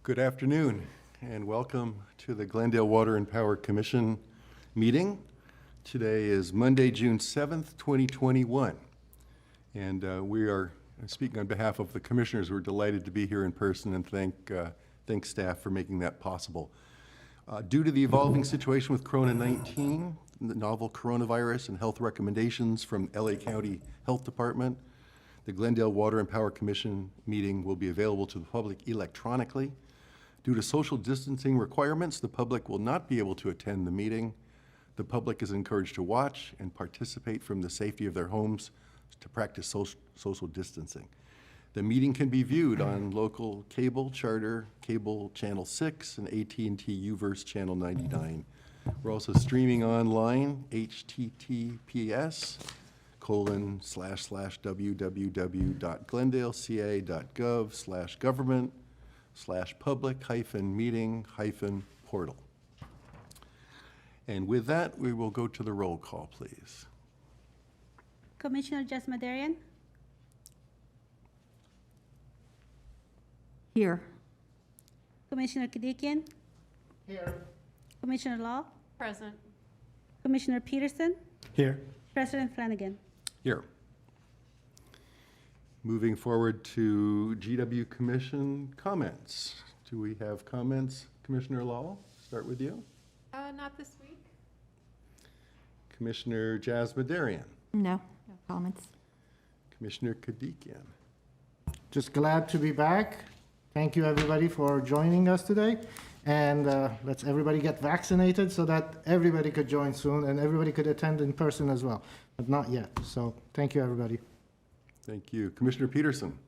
Good afternoon, and welcome to the Glendale Water and Power Commission meeting. Today is Monday, June 7th, 2021, and we are speaking on behalf of the commissioners. We're delighted to be here in person and thank staff for making that possible. Due to the evolving situation with Corona-19, the novel coronavirus and health recommendations from LA County Health Department, the Glendale Water and Power Commission meeting will be available to the public electronically. Due to social distancing requirements, the public will not be able to attend the meeting. The public is encouraged to watch and participate from the safety of their homes to practice social distancing. The meeting can be viewed on local cable, charter, cable channel 6, and AT&T UVerse channel 99. We're also streaming online, https://www.glendaleca.gov/public-meeting-portal. And with that, we will go to the roll call, please. Commissioner Jasmadarian? Here. Commissioner Kadikian? Here. Commissioner Law? Present. Commissioner Peterson? Here. President Flanagan? Here. Moving forward to GW Commission comments. Do we have comments? Commissioner Law, start with you. Not this week. Commissioner Jasmadarian. No comments. Commissioner Kadikian. Just glad to be back. Thank you, everybody, for joining us today. And let's everybody get vaccinated so that everybody could join soon and everybody could attend in person as well, but not yet. So thank you, everybody. Thank you. Commissioner Peterson.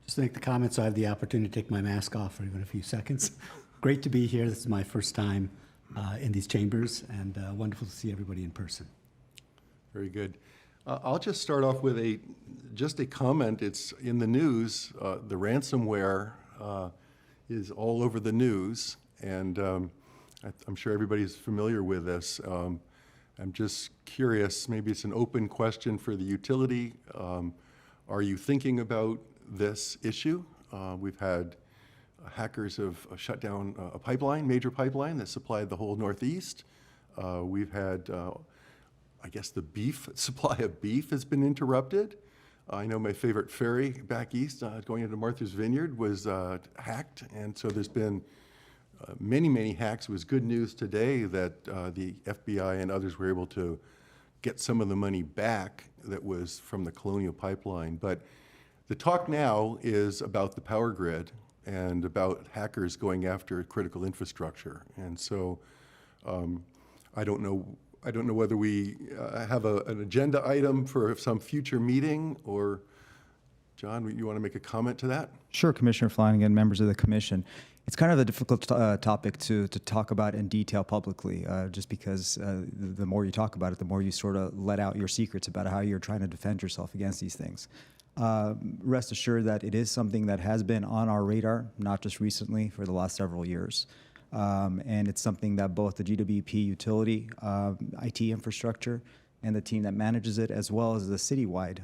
Just make the comment so I have the opportunity to take my mask off for even a few seconds. Great to be here. This is my first time in these chambers, and wonderful to see everybody in person. Very good. I'll just start off with just a comment. It's in the news. The ransomware is all over the news, and I'm sure everybody's familiar with this. I'm just curious, maybe it's an open question for the utility. Are you thinking about this issue? We've had hackers have shut down a pipeline, major pipeline that supplied the whole Northeast. We've had, I guess the supply of beef has been interrupted. I know my favorite ferry back east going into Martha's Vineyard was hacked, and so there's been many hacks. It was good news today that the FBI and others were able to get some of the money back that was from the Colonial Pipeline. But the talk now is about the power grid and about hackers going after critical infrastructure. And so I don't know whether we have an agenda item for some future meeting, or John, you want to make a comment to that? Sure, Commissioner Flanagan, members of the commission. It's kind of a difficult topic to talk about in detail publicly, just because the more you talk about it, the more you sort of let out your secrets about how you're trying to defend yourself against these things. Rest assured that it is something that has been on our radar, not just recently, for the last several years. And it's something that both the GWP utility, IT infrastructure, and the team that manages it, as well as the citywide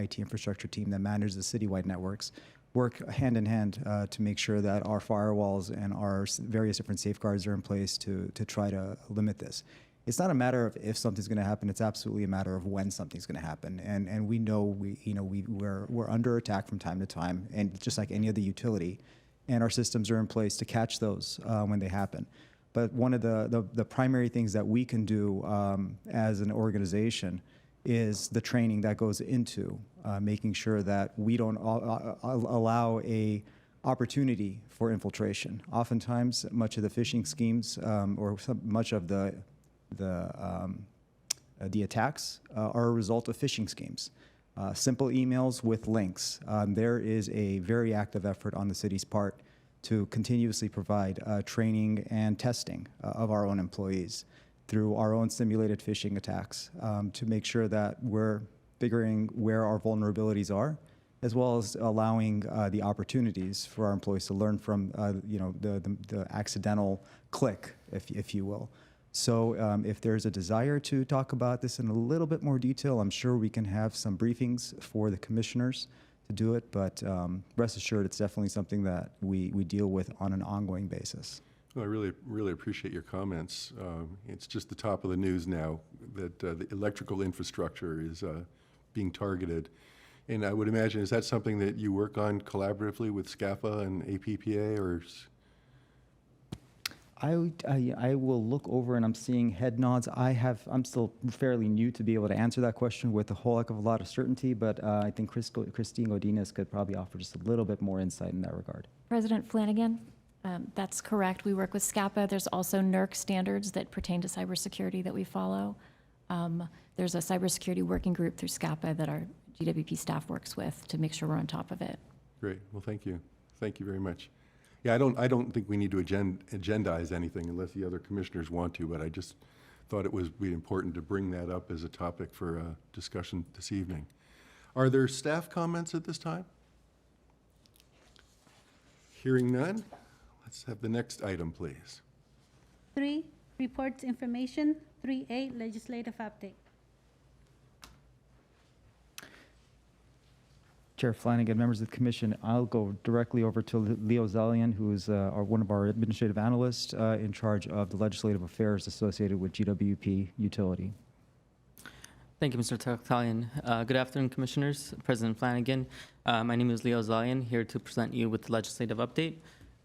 IT infrastructure team that manages the citywide networks, work hand in hand to make sure that our firewalls and our various different safeguards are in place to try to limit this. It's not a matter of if something's going to happen. It's absolutely a matter of when something's going to happen. And we know we're under attack from time to time, and just like any other utility, and our systems are in place to catch those when they happen. But one of the primary things that we can do as an organization is the training that goes into making sure that we don't allow a opportunity for infiltration. Oftentimes, much of the phishing schemes much of the attacks are a result of phishing schemes. Simple emails with links. There is a very active effort on the city's part to continuously provide training and testing of our own employees through our own simulated phishing attacks to make sure that we're figuring where our vulnerabilities are, as well as allowing the opportunities for our employees to learn from the accidental click, if you will. So if there's a desire to talk about this in a little bit more detail, I'm sure we can have some briefings for the commissioners to do it, but rest assured, it's definitely something that we deal with on an ongoing basis. Well, I really appreciate your comments. It's just the top of the news now that the electrical infrastructure is being targeted. And I would imagine, is that something that you work on collaboratively with SCAPA and APPA, or? I will look over and I'm seeing head nods. I'm still fairly new to be able to answer that question with a whole heck of a lot of certainty, but I think Christine Godinez could probably offer just a little bit more insight in that regard. President Flanagan, that's correct. We work with SCAPA. There's also NERC standards that pertain to cybersecurity that we follow. There's a cybersecurity working group through SCAPA that our GWP staff works with to make sure we're on top of it. Great, well, thank you. Thank you very much. Yeah, I don't think we need to agendize anything unless the other commissioners want to, but I just thought it would be important to bring that up as a topic for discussion this evening. Are there staff comments at this time? Hearing none, let's have the next item, please. 3, reports information. 3A, legislative update. Chair Flanagan, members of the commission, I'll go directly over to Leo Zalian, who is one of our administrative analysts in charge of the legislative affairs associated with GWP utility. Thank you, Mr. Tarkalian. Good afternoon, Commissioners. President Flanagan. My name is Leo Zalian, here to present you with the legislative update.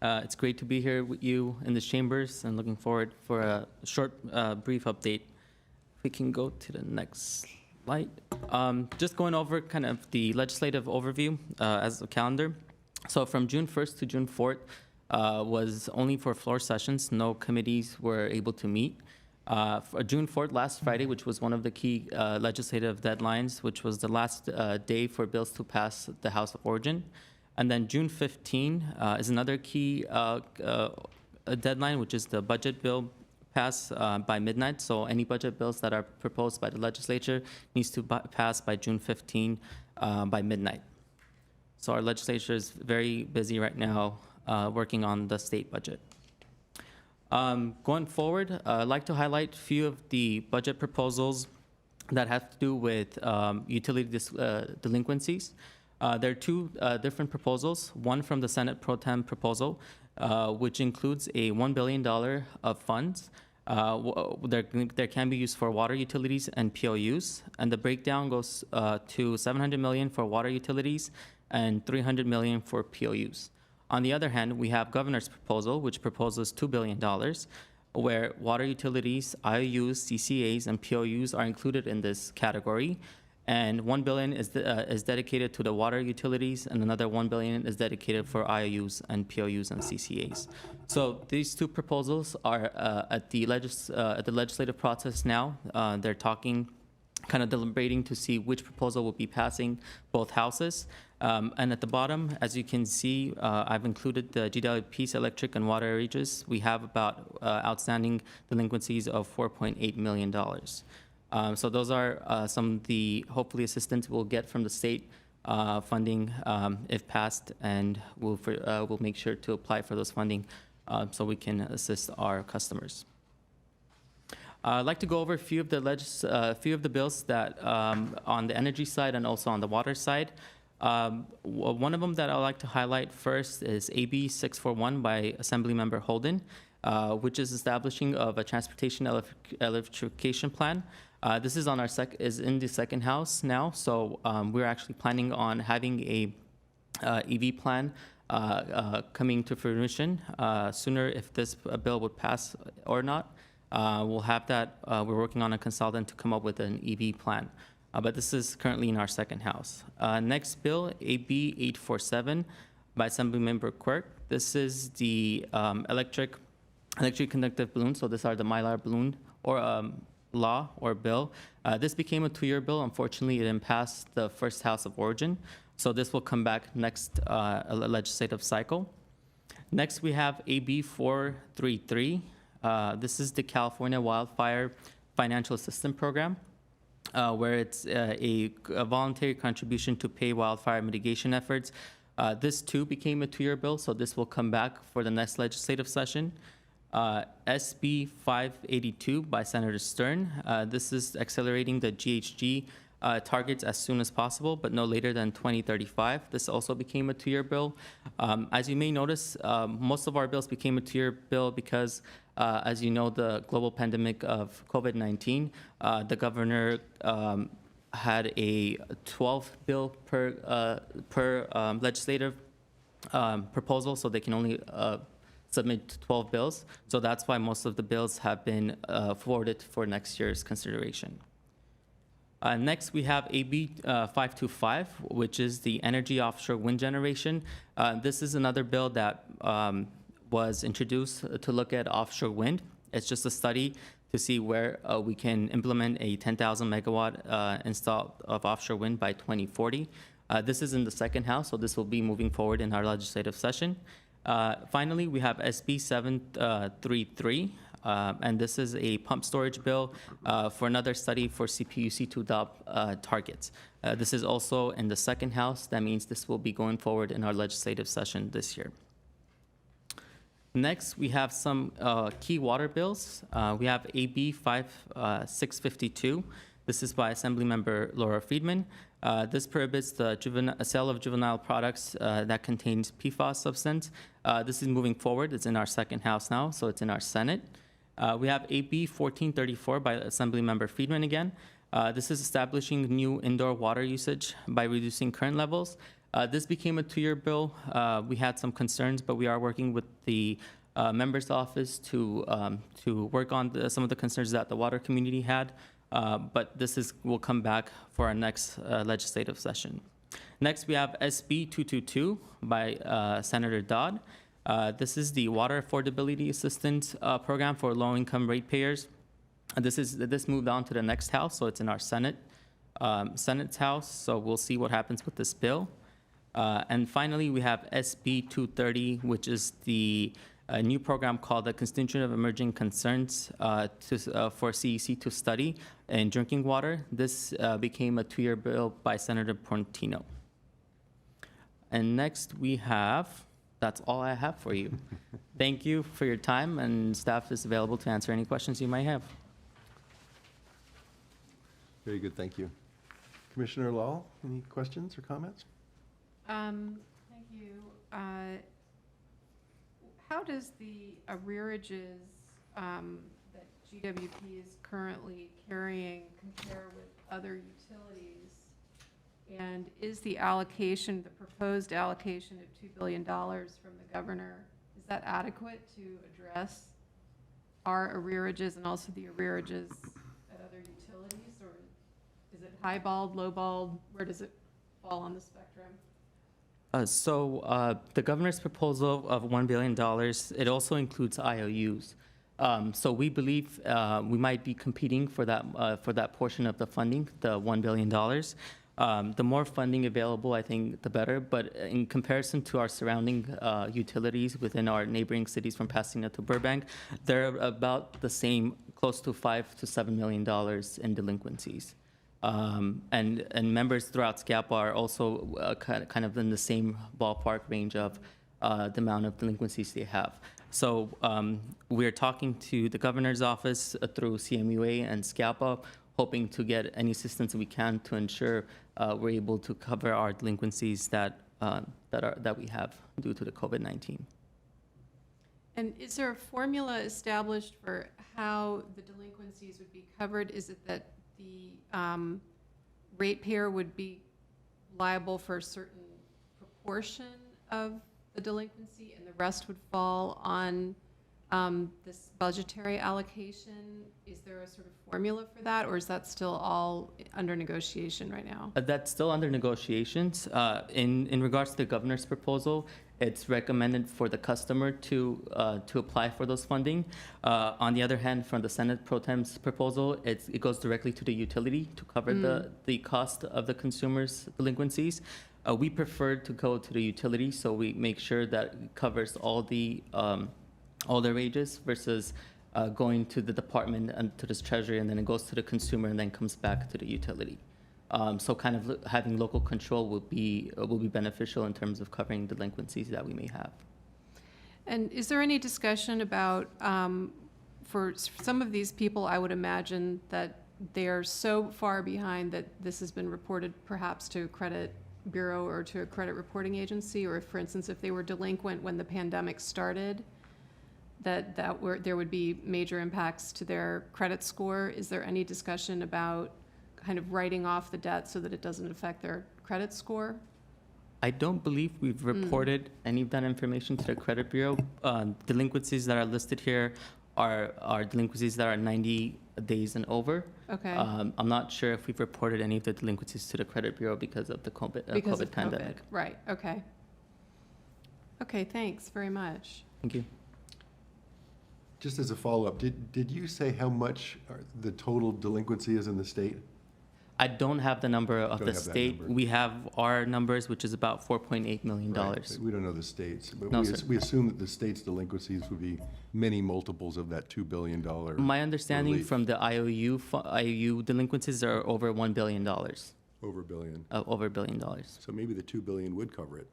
It's great to be here with you in the chambers and looking forward for a short, brief update. If we can go to the next slide. Just going over kind of the legislative overview as a calendar. So from June 1st to June 4th was only for floor sessions. No committees were able to meet. For June 4th, last Friday, which was one of the key legislative deadlines, which was the last day for bills to pass the House of Origin. And then June 15 is another key deadline, which is the budget bill pass by midnight. So any budget bills that are proposed by the legislature needs to pass by June 15 by midnight. So our legislature is very busy right now working on the state budget. Going forward, I'd like to highlight a few of the budget proposals that have to do with utility delinquencies. There are two different proposals, one from the Senate Pro Tem proposal, which includes a $1 billion of funds. There can be used for water utilities and POUs, and the breakdown goes to $700 million for water utilities and $300 million for POUs. On the other hand, we have governor's proposal, which proposes $2 billion, where water utilities, IOUs, CCAs, and POUs are included in this category. And $1 billion is dedicated to the water utilities, and another $1 billion is dedicated for IOUs and POUs and CCAs. So these two proposals are at the legislative process now. They're talking, kind of deliberating to see which proposal will be passing both houses. And at the bottom, as you can see, I've included the GWP's electric and water arrearages. We have about outstanding delinquencies of $4.8 million. So those are some of the, hopefully, assistance we'll get from the state funding if passed, and we'll make sure to apply for those funding so we can assist our customers. I'd like to go over a few of the bills that on the energy side and also on the water side. One of them that I'd like to highlight first is AB 641 by Assemblymember Holden, which is establishing of a transportation electrification plan. This is on our is in the second house now, so we're actually planning on having a EV plan coming to fruition sooner if this bill would pass or not. We'll have that. We're working on a consultant to come up with an EV plan. But this is currently in our second house. Next bill, AB 847 by Assemblymember Quirk. This is the electric conductive balloon. So these are the Mylar balloon or law or bill. This became a 2-year bill. Unfortunately, it didn't pass the first House of Origin. So this will come back next legislative cycle. Next, we have AB 433. This is the California Wildfire Financial Assistance Program, where it's a voluntary contribution to pay wildfire mitigation efforts. This too became a 2-year bill, so this will come back for the next legislative session. SB 582 by Senator Stern. This is accelerating the GHG targets as soon as possible, but no later than 2035. This also became a 2-year bill. As you may notice, most of our bills became a 2-year bill because, as you know, the global pandemic of COVID-19, the governor had a 12 bill per legislative proposal, so they can only submit 12 bills. So that's why most of the bills have been forwarded for next year's consideration. Next, we have AB 525, which is the energy offshore wind generation. This is another bill that was introduced to look at offshore wind. It's just a study to see where we can implement a 10,000 megawatt install of offshore wind by 2040. This is in the second house, so this will be moving forward in our legislative session. Finally, we have SB 733, and this is a pump storage bill for another study for CPUC 2 targets. This is also in the second house. That means this will be going forward in our legislative session this year. Next, we have some key water bills. We have AB 652. This is by Assemblymember Laura Friedman. This prohibits the sale of juvenile products that contains PFAS substance. This is moving forward. It's in our second house now, so it's in our Senate. We have AB 1434 by Assemblymember Friedman again. This is establishing new indoor water usage by reducing current levels. This became a 2-year bill. We had some concerns, but we are working with the member's office to work on some of the concerns that the water community had. But this will come back for our next legislative session. Next, we have SB 222 by Senator Dodd. This is the Water Affordability Assistance Program for low-income ratepayers. This moved on to the next house, so it's in our Senate's house. So we'll see what happens with this bill. And finally, we have SB 230, which is the new program called the Constituent of Emerging Concerns for CEC to study in drinking water. This became a 2-year bill by Senator Portino. And next we have, that's all I have for you. Thank you for your time, and staff is available to answer any questions you might have. Very good, thank you. Commissioner Lal, any questions or comments? Thank you. How does the arrearages that GWP is currently carrying compare with other utilities? And is the allocation, the proposed allocation of $2 billion from the governor, is that adequate to address our arrearages and also the arrearages at other utilities? Or is it highballed, lowballed? Where does it fall on the spectrum? So the governor's proposal of $1 billion, it also includes IOUs. So we believe we might be competing for that portion of the funding, the $1 billion. The more funding available, I think, the better. But in comparison to our surrounding utilities within our neighboring cities from Pasadena to Burbank, they're about the same, close to $5 to $7 million in delinquencies. And members throughout SCAPA are also kind of in the same ballpark range of the amount of delinquencies they have. So we're talking to the governor's office through CMUA and SCAPA, hoping to get any assistance we can to ensure we're able to cover our delinquencies that we have due to the COVID-19. And is there a formula established for how the delinquencies would be covered? Is it that the ratepayer would be liable for a certain proportion of the delinquency and the rest would fall on this budgetary allocation? Is there a sort of formula for that, or is that still all under negotiation right now? That's still under negotiations. In regards to the governor's proposal, it's recommended for the customer to apply for those funding. On the other hand, from the Senate Pro Tem's proposal, it goes directly to the utility to cover the cost of the consumer's delinquencies. We prefer to go to the utility, so we make sure that it covers all the wages versus going to the department and to this treasury, and then it goes to the consumer and then comes back to the utility. So kind of having local control will be beneficial in terms of covering delinquencies that we may have. And is there any discussion about, for some of these people, I would imagine that they're so far behind that this has been reported perhaps to a credit bureau or to a credit reporting agency, or if, for instance, if they were delinquent when the pandemic started, there would be major impacts to their credit score. Is there any discussion about kind of writing off the debt so that it doesn't affect their credit score? I don't believe we've reported any of that information to the credit bureau. Delinquencies that are listed here are delinquencies that are 90 days and over. Okay. I'm not sure if we've reported any of the delinquencies to the credit bureau because of the Because COVID of pandemic. COVID, right, okay. Okay, thanks very much. Thank you. Just as a follow-up, did you say how much the total delinquency is in the state? I don't have the number of Don't the have that state. number. We have our numbers, which is about $4.8 million. Right, we don't know the states, but No, we sir. we assume that the state's delinquencies would be many multiples of that $2 billion. My understanding relief. from the IOU delinquencies are over $1 billion, Over $1 billion. over $1 billion, So maybe the $2 billion would cover it,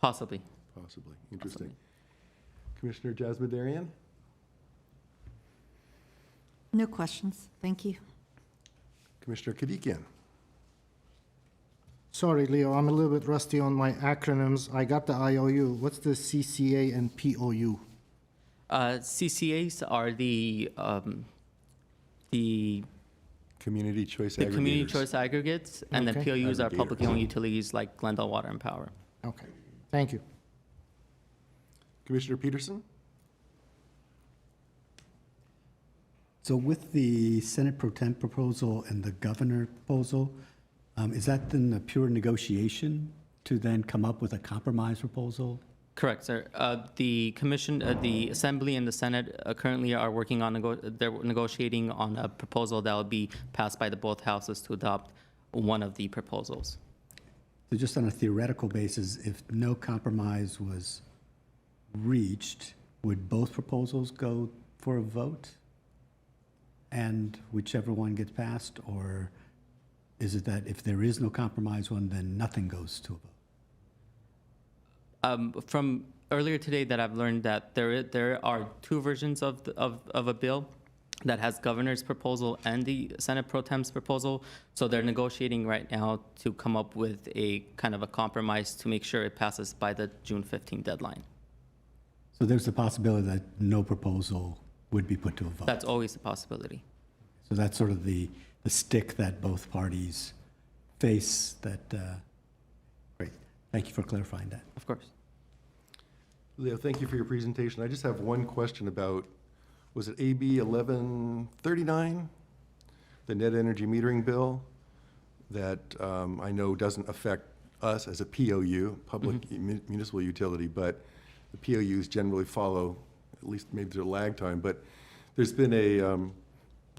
possibly. possibly. Interesting. Possibly. Commissioner Jasmine. No questions. Thank you. Commissioner Kadikian. Sorry, Leo, I'm a little bit rusty on my acronyms. I got the IOU. What's the CCA and POU? CCAs are the Community choice the community aggregators. choice aggregates, and the Okay. POUs are publicly Aggregators. owned utilities like Glendale Water and Power. Okay, thank you. Commissioner Peterson? So with the Senate Pro Tem proposal and the governor proposal, is that then a pure negotiation to then come up with a compromise proposal? Correct, sir. The commission, the Assembly and the Senate currently are working on, they're negotiating on a proposal that will be passed by the both houses to adopt one of the proposals. So just on a theoretical basis, if no compromise was reached, would both proposals go for a vote? And whichever one gets passed, or is it that if there is no compromise one, then nothing goes to a vote? From earlier today that I've learned that there are two versions of a bill that has governor's proposal and the Senate Pro Tem's proposal. So they're negotiating right now to come up with a kind of a compromise to make sure it passes by the June 15 deadline. So there's the possibility that no proposal would be put to a vote. That's always a possibility. So that's sort of the stick that both parties face that, great. Thank you for clarifying that. Of course. Leo, thank you for your presentation. I just have one question about, was it AB 1139? The net energy metering bill that I know doesn't affect us as a POU, public municipal utility, but the POUs generally follow, at least maybe there's a lag time, but there's been a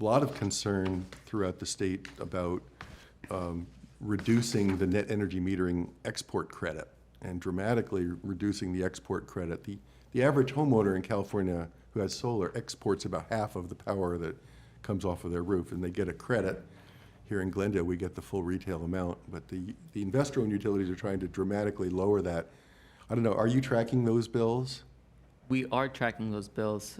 lot of concern throughout the state about reducing the net energy metering export credit and dramatically reducing the export credit. The average homeowner in California who has solar exports about half of the power that comes off of their roof, and they get a credit. Here in Glendale, we get the full retail amount, but the investor-owned utilities are trying to dramatically lower that. I don't know, are you tracking those bills? We are tracking those bills.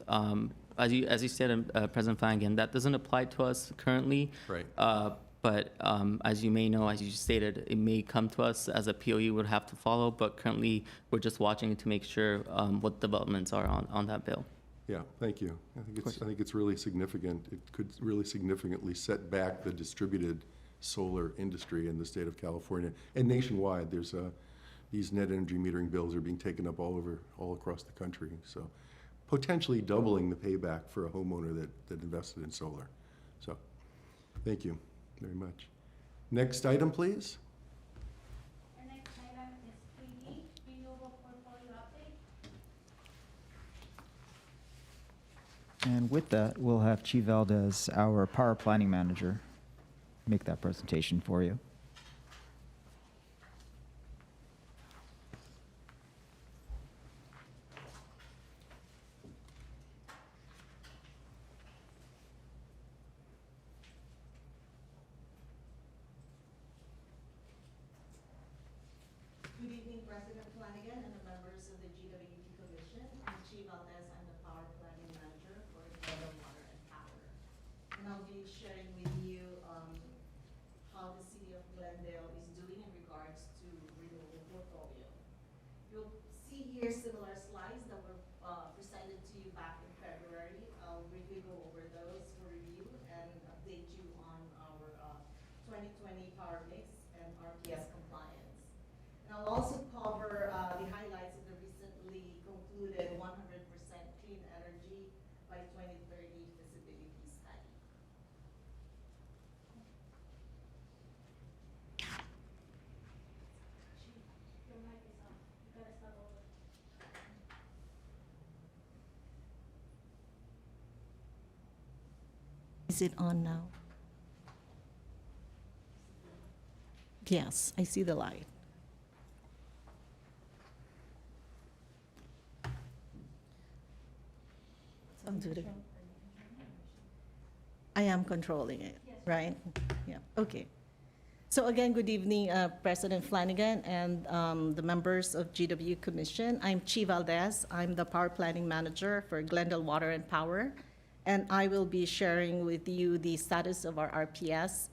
As you said, President Flanagan, that doesn't apply to us currently. Right. But as you may know, as you stated, it may come to us as a POU would have to follow, but currently we're just watching to make sure what developments are on that bill. Yeah, thank you. I think it's really significant. It could really significantly set back the distributed solar industry in the state of California. And nationwide, there's these net energy metering bills are being taken up all across the country. So potentially doubling the payback for a homeowner that invested in solar. So thank you very much. Next item, please. Our next item is 3D, Renewable Portfolio Update. And with that, we'll have Chief Valdez, our power planning manager, make that presentation for you. Good evening, President Flanagan and the members of the GWP Commission. I'm Chi Valdez. I'm the Power Planning Manager for Glendale Water and Power. And I'll be sharing with you 2020 power mix and RPS compliance. And I'll also cover the highlights of the recently concluded 100% clean energy by 2030 feasibility study. Your mic is off. You gotta start over. Is it on now? Yes, I see the light. I am controlling it, right? Yeah, okay. So again, good evening, President Flanagan and the members of GW Commission. I'm Chi Valdez. I'm the Power Planning Manager for Glendale Water and Power, and I will be sharing with you the status of our RPS.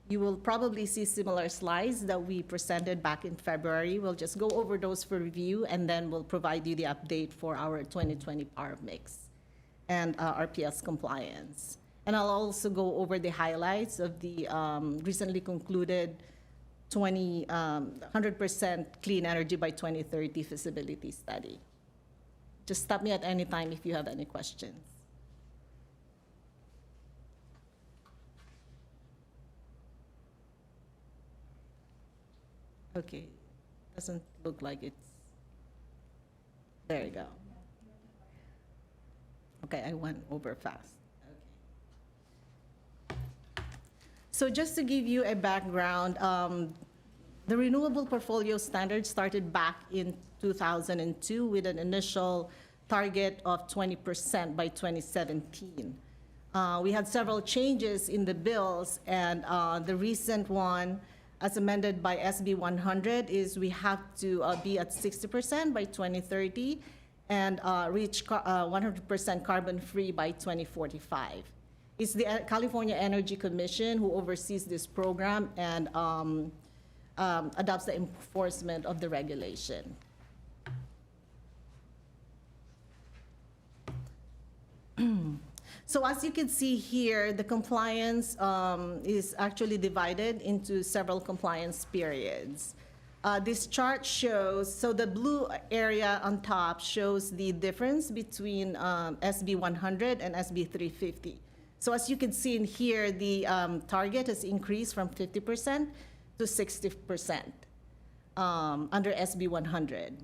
You will probably see similar slides that we presented back in February. We'll just go over those for review, and then we'll provide you the update for our 2020 power mix and RPS compliance. And I'll also go over the highlights of the recently concluded 100% clean energy by 2030 feasibility study. Just stop me at any time if you have any questions. Okay, doesn't look like it's, there you go. Okay, I went over fast. Okay. So just to give you a background, the renewable portfolio standard started back in 2002 with an initial target of 20% by 2017. We had several changes in the bills, and the recent one, as amended by SB 100, is we have to be at 60% by 2030 and reach 100% carbon-free by 2045. It's the California Energy Commission who oversees this program and adopts the enforcement of the regulation. So as you can see here, the compliance is actually divided into several compliance periods. This chart shows, so the blue area on top shows the difference between SB 100 and SB 350. So as you can see in here, the target has increased from 50% to 60% under SB 100.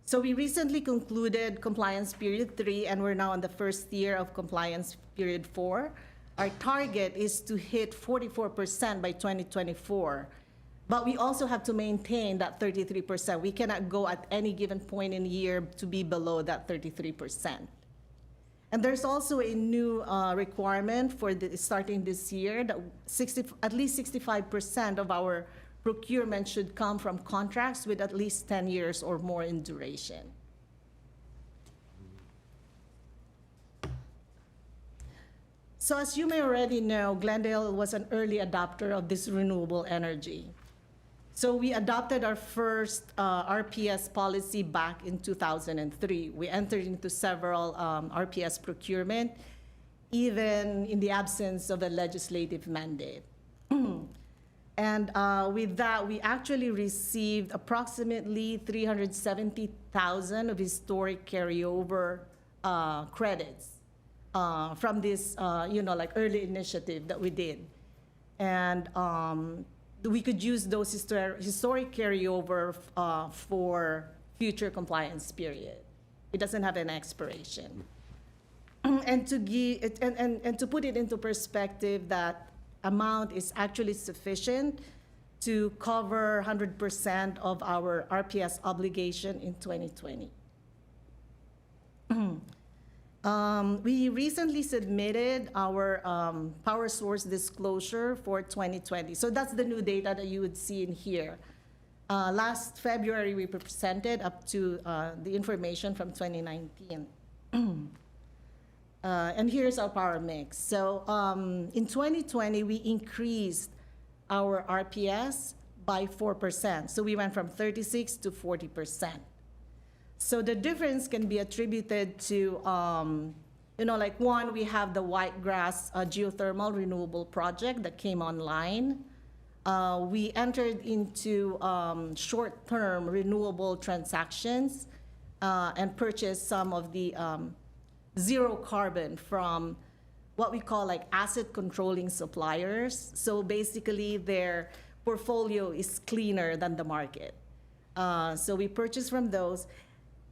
So we recently concluded compliance period 3, and we're now in the first year of compliance period 4. Our target is to hit 44% by 2024. But we also have to maintain that 33%. We cannot go at any given point in the year to be below that 33%. And there's also a new requirement for starting this year that at least 65% of our procurement should come from contracts with at least 10 years or more in duration. So as you may already know, Glendale was an early adopter of this renewable energy. So we adopted our first RPS policy back in 2003. We entered into several RPS procurement, even in the absence of a legislative mandate. And with that, we actually received approximately 370,000 of historic carryover credits from this, like early initiative that we did. And we could use those historic carryover for future compliance period. It doesn't have an expiration. And to put it into perspective, that amount is actually sufficient to cover 100% of our RPS obligation in 2020. We recently submitted our power source disclosure for 2020. So that's the new data that you would see in here. Last February, we presented up to the information from 2019. And here's our power mix. So in 2020, we increased our RPS by 4%. So we went from 36 to 40%. So the difference can be attributed to Like one, we have the Whitegrass geothermal renewable project that came online. We entered into short-term renewable transactions and purchased some of the zero carbon from what we call like asset controlling suppliers. So basically their portfolio is cleaner than the market. So we purchased from those.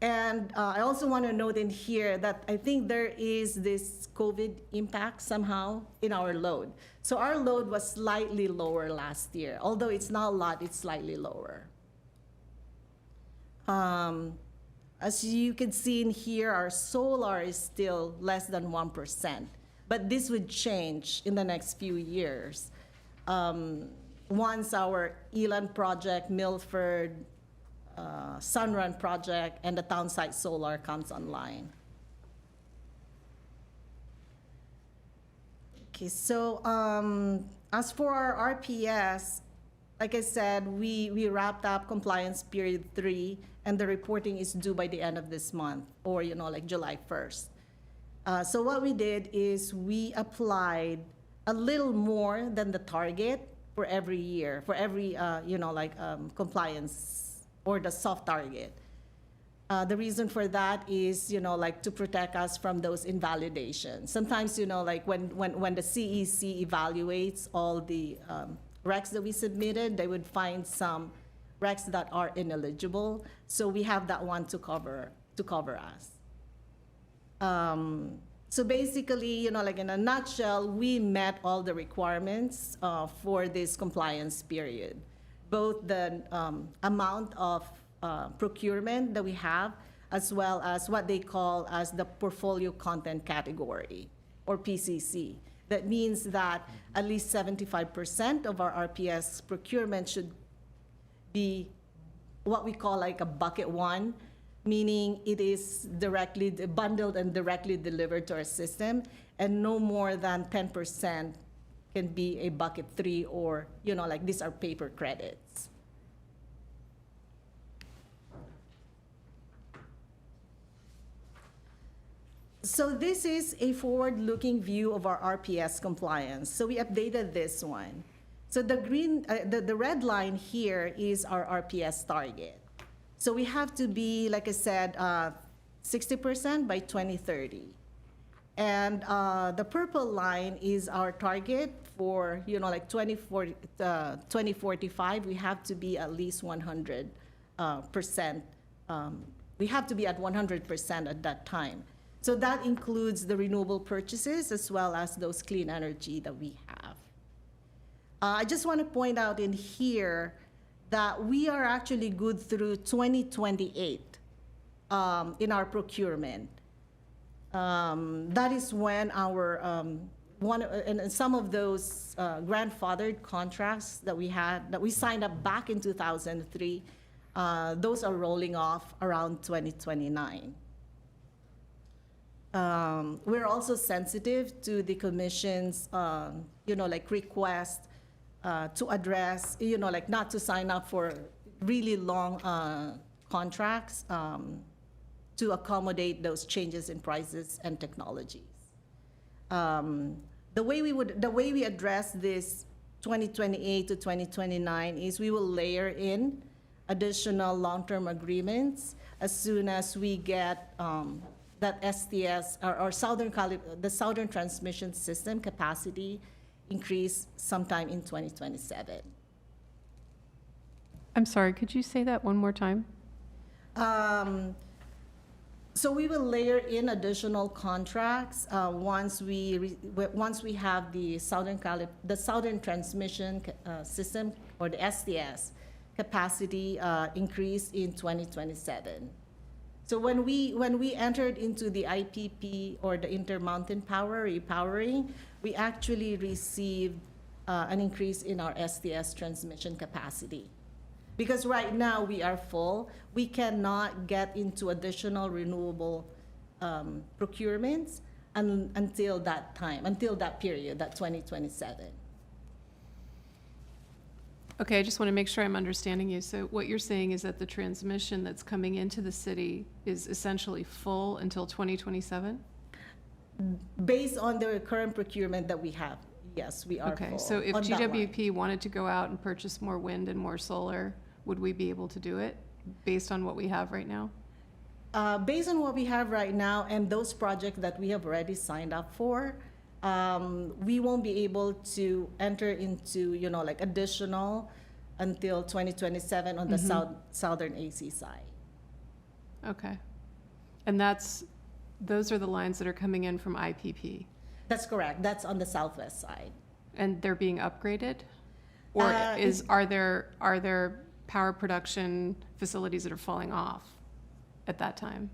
And I also want to note in here that I think there is this COVID impact somehow in our load. So our load was slightly lower last year. Although it's not a lot, it's slightly lower. As you can see in here, our solar is still less than 1%. But this would change in the next few years. Once our Elan project, Milford, Sunrun project, and the Townsite Solar comes online. Okay, so as for our RPS, like I said, we wrapped up compliance period 3, and the reporting is due by the end of this month, or like July 1st. So what we did is we applied a little more than the target for every year, for every compliance or the soft target. The reason for that is, like to protect us from those invalidations. Sometimes, like when the CEC evaluates all the recs that we submitted, they would find some recs that are ineligible. So we have that one to cover us. So basically, like in a nutshell, we met all the requirements for this compliance period. Both the amount of procurement that we have, as well as what they call as the portfolio content category, or PCC. That means that at least 75% of our RPS procurement should be what we call like a bucket 1, meaning it is directly bundled and directly delivered to our system, and no more than 10% can be a bucket 3, or, like these are paper credits. So this is a forward-looking view of our RPS compliance. So we updated this one. So the red line here is our RPS target. So we have to be, like I said, 60% by 2030. And the purple line is our target for, like 2045, we have to be at least 100%. We have to be at 100% at that time. So that includes the renewable purchases as well as those clean energy that we have. I just want to point out in here that we are actually good through 2028 in our procurement. That is when our and some of those grandfathered contracts that we had, that we signed up back in 2003, those are rolling off around 2029. We're also sensitive to the commission's, like request to address, like not to sign up for really long contracts to accommodate those changes in prices and technologies. The way we address this 2028 to 2029 is we will layer in additional long-term agreements as soon as we get that STS, or the Southern Transmission System capacity increase sometime in 2027. I'm sorry, could you say that one more time? So we will layer in additional contracts once we have the Southern Transmission System, or the STS capacity increase in 2027. So when we entered into the IPP, or the Intermountain Power repowering, we actually received an increase in our STS transmission capacity. Because right now we are full, we cannot get into additional renewable procurements until that time, until that period, that 2027. Okay, I just want to make sure I'm understanding you. So what you're saying is that the transmission that's coming into the city is essentially full until 2027? based on the current procurement that we have, yes, we are Okay, full so if on that line. GWP wanted to go out and purchase more wind and more solar, would we be able to do it based on what we have right now? Based on what we have right now and those projects that we have already signed up for, we won't be able to enter into, like additional until 2027 on the southern AC side. Okay. And those are the lines that are coming in from IPP, That's correct. That's on the southwest side. and they're being upgraded? Or are there power production facilities that are falling off at that time?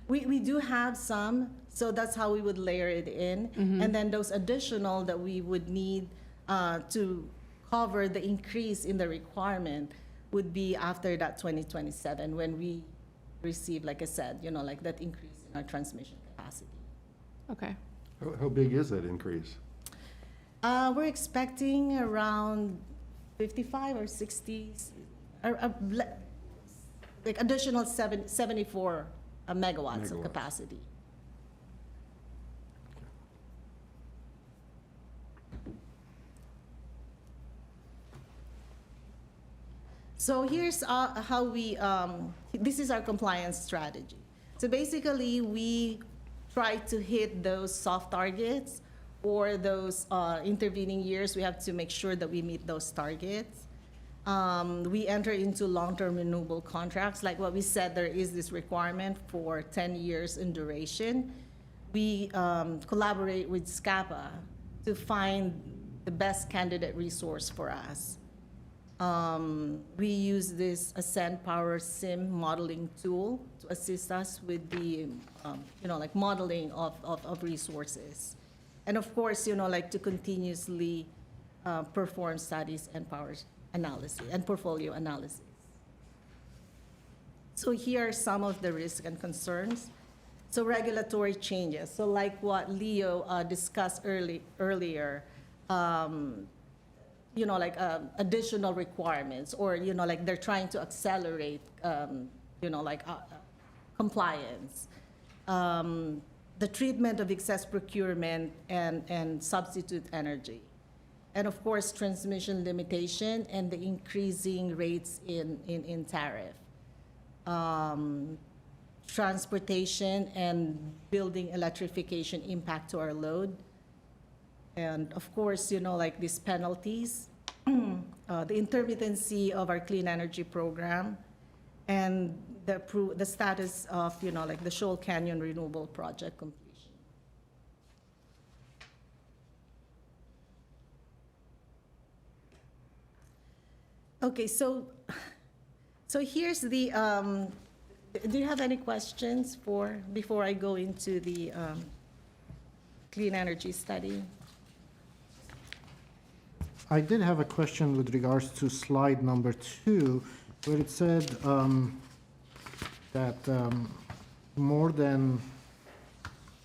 We do have some, so that's how we would layer it in. And then those additional that we would need to cover the increase in the requirement would be after that 2027, when we receive, like I said, like that increase in our transmission capacity. Okay. How big is that increase? We're expecting around 55 or 60, like additional 74 megawatts of Megawatts. capacity. So here's how this is our compliance strategy. So basically, we try to hit those soft targets or those intervening years. We have to make sure that we meet those targets. We enter into long-term renewable contracts. Like what we said, there is this requirement for 10 years in duration. We collaborate with SCAPA to find the best candidate resource for us. We use this Ascend Power Sim modeling tool to assist us with the, like modeling of resources. And of course, like to continuously perform studies and power analysis and portfolio analysis. So here are some of the risks and concerns. So regulatory changes. So like what Leo discussed earlier, like additional requirements, or like they're trying to accelerate, compliance. The treatment of excess procurement and substitute energy. And of course, transmission limitation and the increasing rates in tariff. Transportation and building electrification impact to our load. And of course, like these penalties, the intermittency of our clean energy program, and the status of, like the Shoal Canyon Renewable Project completion. Okay, so here's the, do you have any questions before I go into the clean energy study? I did have a question with regards to slide number 2, where it said that more than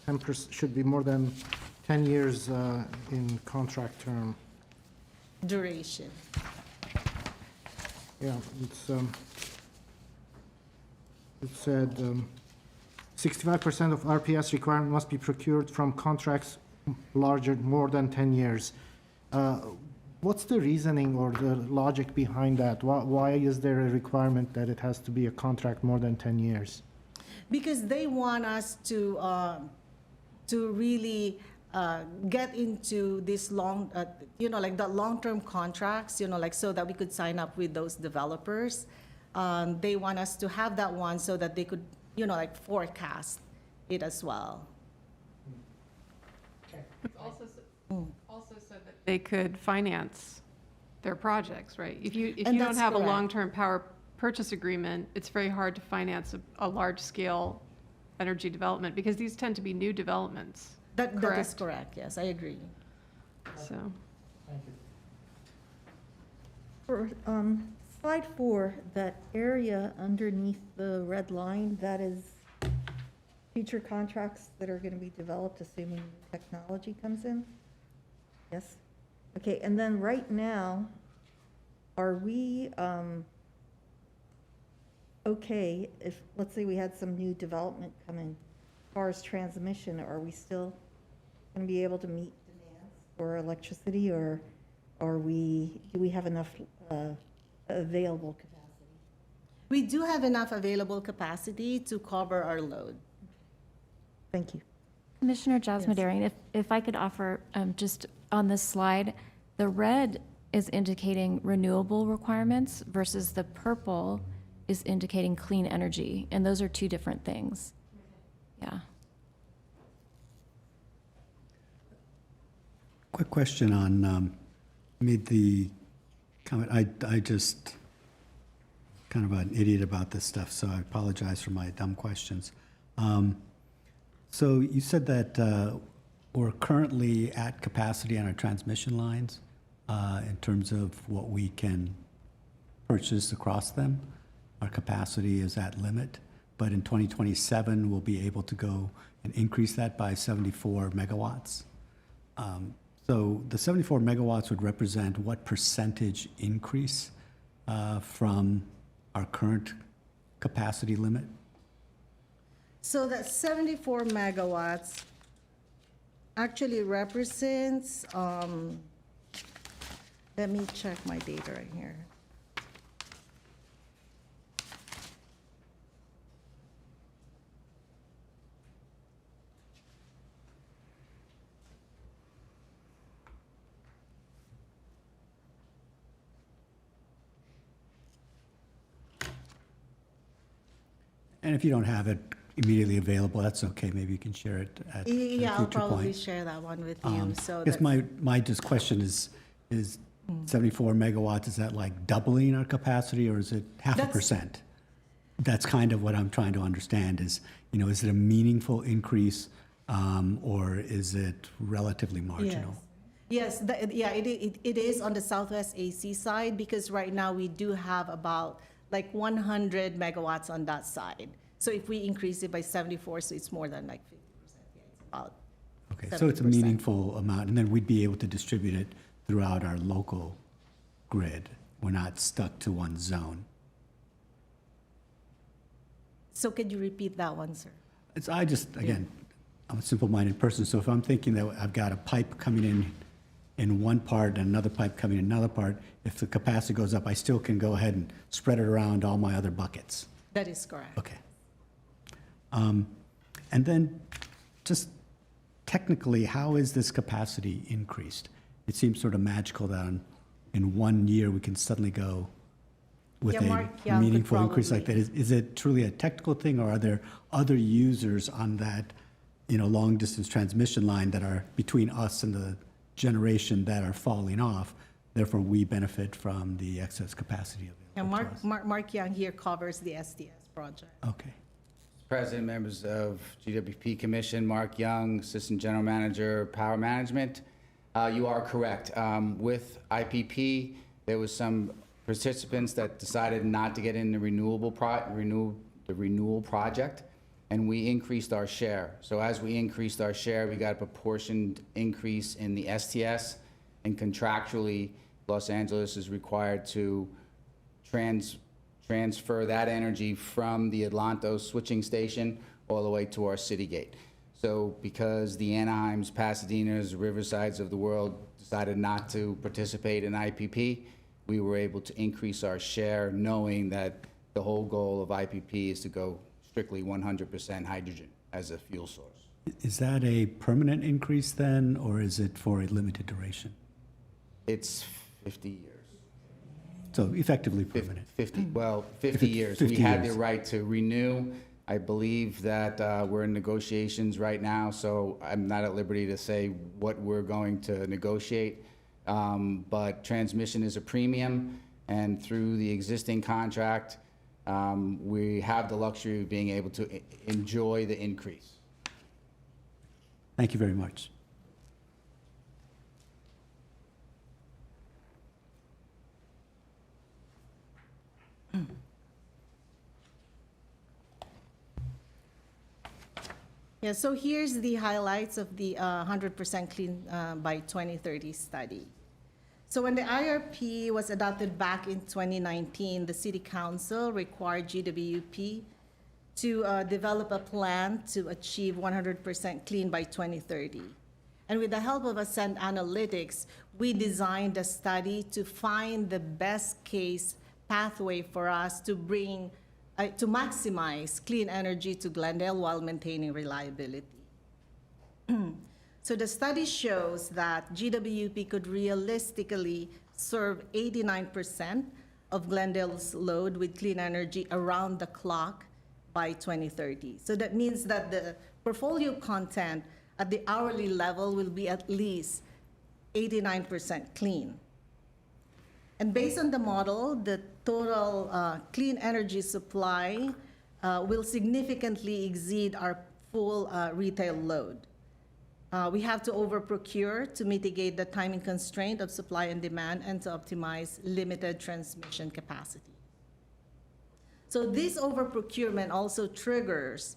10% should be more than 10 years in contract term. Duration. Yeah, it said 65% of RPS requirement must be procured from contracts more than 10 years. What's the reasoning or the logic behind that? Why is there a requirement that it has to be a contract more than 10 years? Because they want us to really get into this long, like the long-term contracts, like so that we could sign up with those developers. They want us to have that one so that they could, like forecast it as well. It's also so that they could finance their projects, right? If you And don't that's have a correct. long-term power purchase agreement, it's very hard to finance a large-scale energy development, because these tend to be new developments, That is Correct. correct, yes, I agree. so. Thank you. For slide 4, that area underneath the red line, that is future contracts that are going to be developed, assuming technology comes in? Yes? Okay, and then right now, are we okay if, let's say we had some new development come in, as far as transmission, are we still going to be able to meet demands for electricity, or do we have enough available capacity? We do have enough available capacity to cover our load. Thank you. Commissioner Jasmine, if I could offer, just on this slide, the red is indicating renewable requirements versus the purple is indicating clean energy, and those are two different things. Yeah. Quick question on, made the comment, I just kind of an idiot about this stuff, so I apologize for my dumb questions. So you said that we're currently at capacity on our transmission lines in terms of what we can purchase across them. Our capacity is at limit, but in 2027, we'll be able to go and increase that by 74 megawatts. So the 74 megawatts would represent what percentage increase from our current capacity limit? So that 74 megawatts actually represents, let me check my data right here. And if you don't have it immediately available, that's okay. Maybe you can share it at a Yeah, I'll future probably point. share that one with you, so I guess that's, my just question is 74 megawatts, is that like doubling our capacity, or is it half a That's- percent? That's kind of what I'm trying to understand is, is it a meaningful increase, or is it relatively marginal? yes, it is on the Southwest AC side, because right now we do have about like 100 megawatts on that side. So if we increase it by 74, so it's more than like 50%. Yeah, it's about Okay, so it's a 70%. meaningful amount, and then we'd be able to distribute it throughout our local grid. We're not stuck to one zone. So could you repeat that one, sir? I just, again, I'm a simple-minded person, so if I'm thinking that I've got a pipe coming in one part and another pipe coming in another part, if the capacity goes up, I still can go ahead and spread it around all my other buckets. That is correct. Okay. And then, just technically, how is this capacity increased? It seems sort of magical that in 1 year, we can suddenly go with Yeah, Mark Young a could meaningful increase like that. probably- Is it truly a technical thing, or are there other users on that, long-distance transmission line that are between us and the generation that are falling off? Therefore, we benefit from the excess capacity And available to us. Mark Young here covers the STS project. Okay. President, members of GWP Commission, Mark Young, Assistant General Manager, Power Management. You are correct. With IPP, there was some participants that decided not to get in the renewal project, and we increased our share. So as we increased our share, we got a proportioned increase in the STS, and contractually, Los Angeles is required to transfer that energy from the Atlantos switching station all the way to our city gate. So because the Anaheims, Pasadenas, Riversides of the world decided not to participate in IPP, we were able to increase our share, knowing that the whole goal of IPP is to go strictly 100% hydrogen as a fuel source. Is that a permanent increase then, or is it for a limited duration? It's 50 years. So effectively permanent. 50 it's years. 50 We had years. the right to renew. I believe that we're in negotiations right now, so I'm not at liberty to say what we're going to negotiate. But transmission is a premium, and through the existing contract, we have the luxury of being able to enjoy the increase. Thank you very much. Yeah, so here's the highlights of the 100% clean by 2030 study. So when the IRP was adopted back in 2019, the City Council required GWP to develop a plan to achieve 100% clean by 2030. And with the help of Ascend Analytics, we designed a study to find the best case pathway for us to bring, to maximize clean energy to Glendale while maintaining reliability. So the study shows that GWP could realistically serve 89% of Glendale's load with clean energy around the clock by 2030. So that means that the portfolio content at the hourly level will be at least 89% clean. And based on the model, the total clean energy supply will significantly exceed our full retail load. We have to over-procure to mitigate the timing constraint of supply and demand and to optimize limited transmission capacity. So this over-procurement also triggers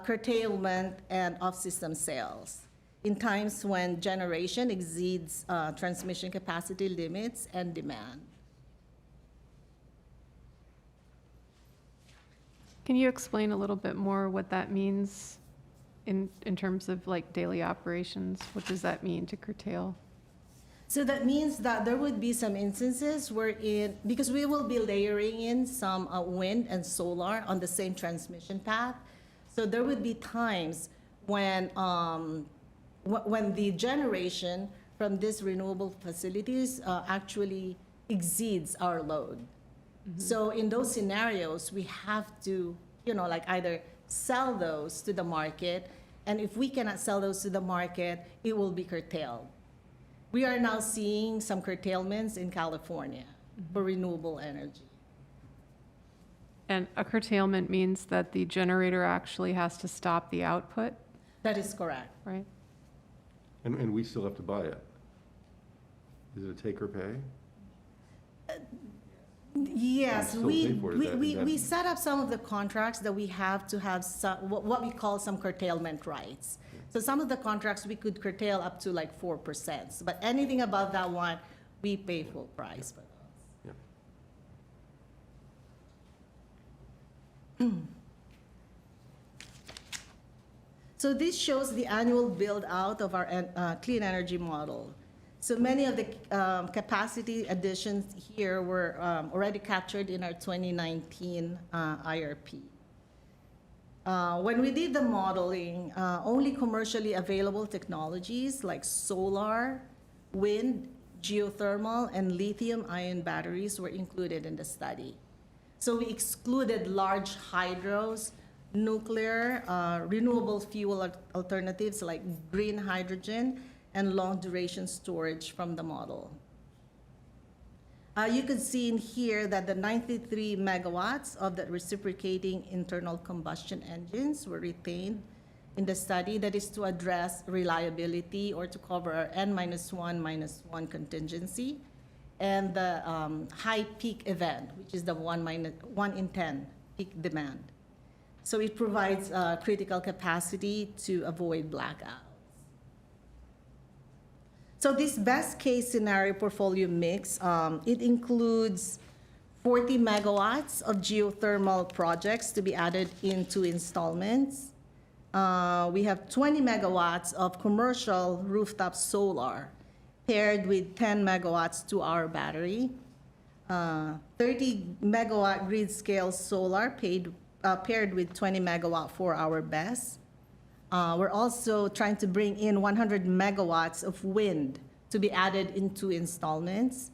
curtailment and off-system sales in times when generation exceeds transmission capacity limits and demand. Can you explain a little bit more what that means in terms of like daily operations? What does that mean to curtail? So that means that there would be some instances wherein, because we will be layering in some wind and solar on the same transmission path, so there would be times when the generation from these renewable facilities actually exceeds our load. So in those scenarios, we have to, like either sell those to the market, and if we cannot sell those to the market, it will be curtailed. We are now seeing some curtailments in California for renewable energy. And a curtailment means that the generator actually has to stop the output, That is correct. right? And we still have to buy it. Is it a take or pay? Yes, Still we, pay for it, we, that- we, that- we set up some of the contracts that we have to have some, what we call some curtailment rights. So some of the contracts we could curtail up to like 4%, but anything above that one, we pay full price for those. Yeah. So this shows the annual build out of our clean energy model. So many of the capacity additions here were already captured in our 2019 IRP. When we did the modeling, only commercially available technologies like solar, wind, geothermal, and lithium-ion batteries were included in the study. So we excluded large hydros, nuclear, renewable fuel alternatives like green hydrogen, and long-duration storage from the model. You can see in here that the 93 megawatts of the reciprocating internal combustion engines were retained in the study. That is to address reliability or to cover our N-1 contingency, and the high peak event, which is the 1 in 10 peak demand. So it provides critical capacity to avoid blackouts. So this best case scenario portfolio mix, it includes 40 megawatts of geothermal projects to be added into installments. We have 20 megawatts of commercial rooftop solar paired with 10 megawatts to our battery. 30 megawatt grid scale solar paired with 20 megawatt for our BESS. We're also trying to bring in 100 megawatts of wind to be added into installments,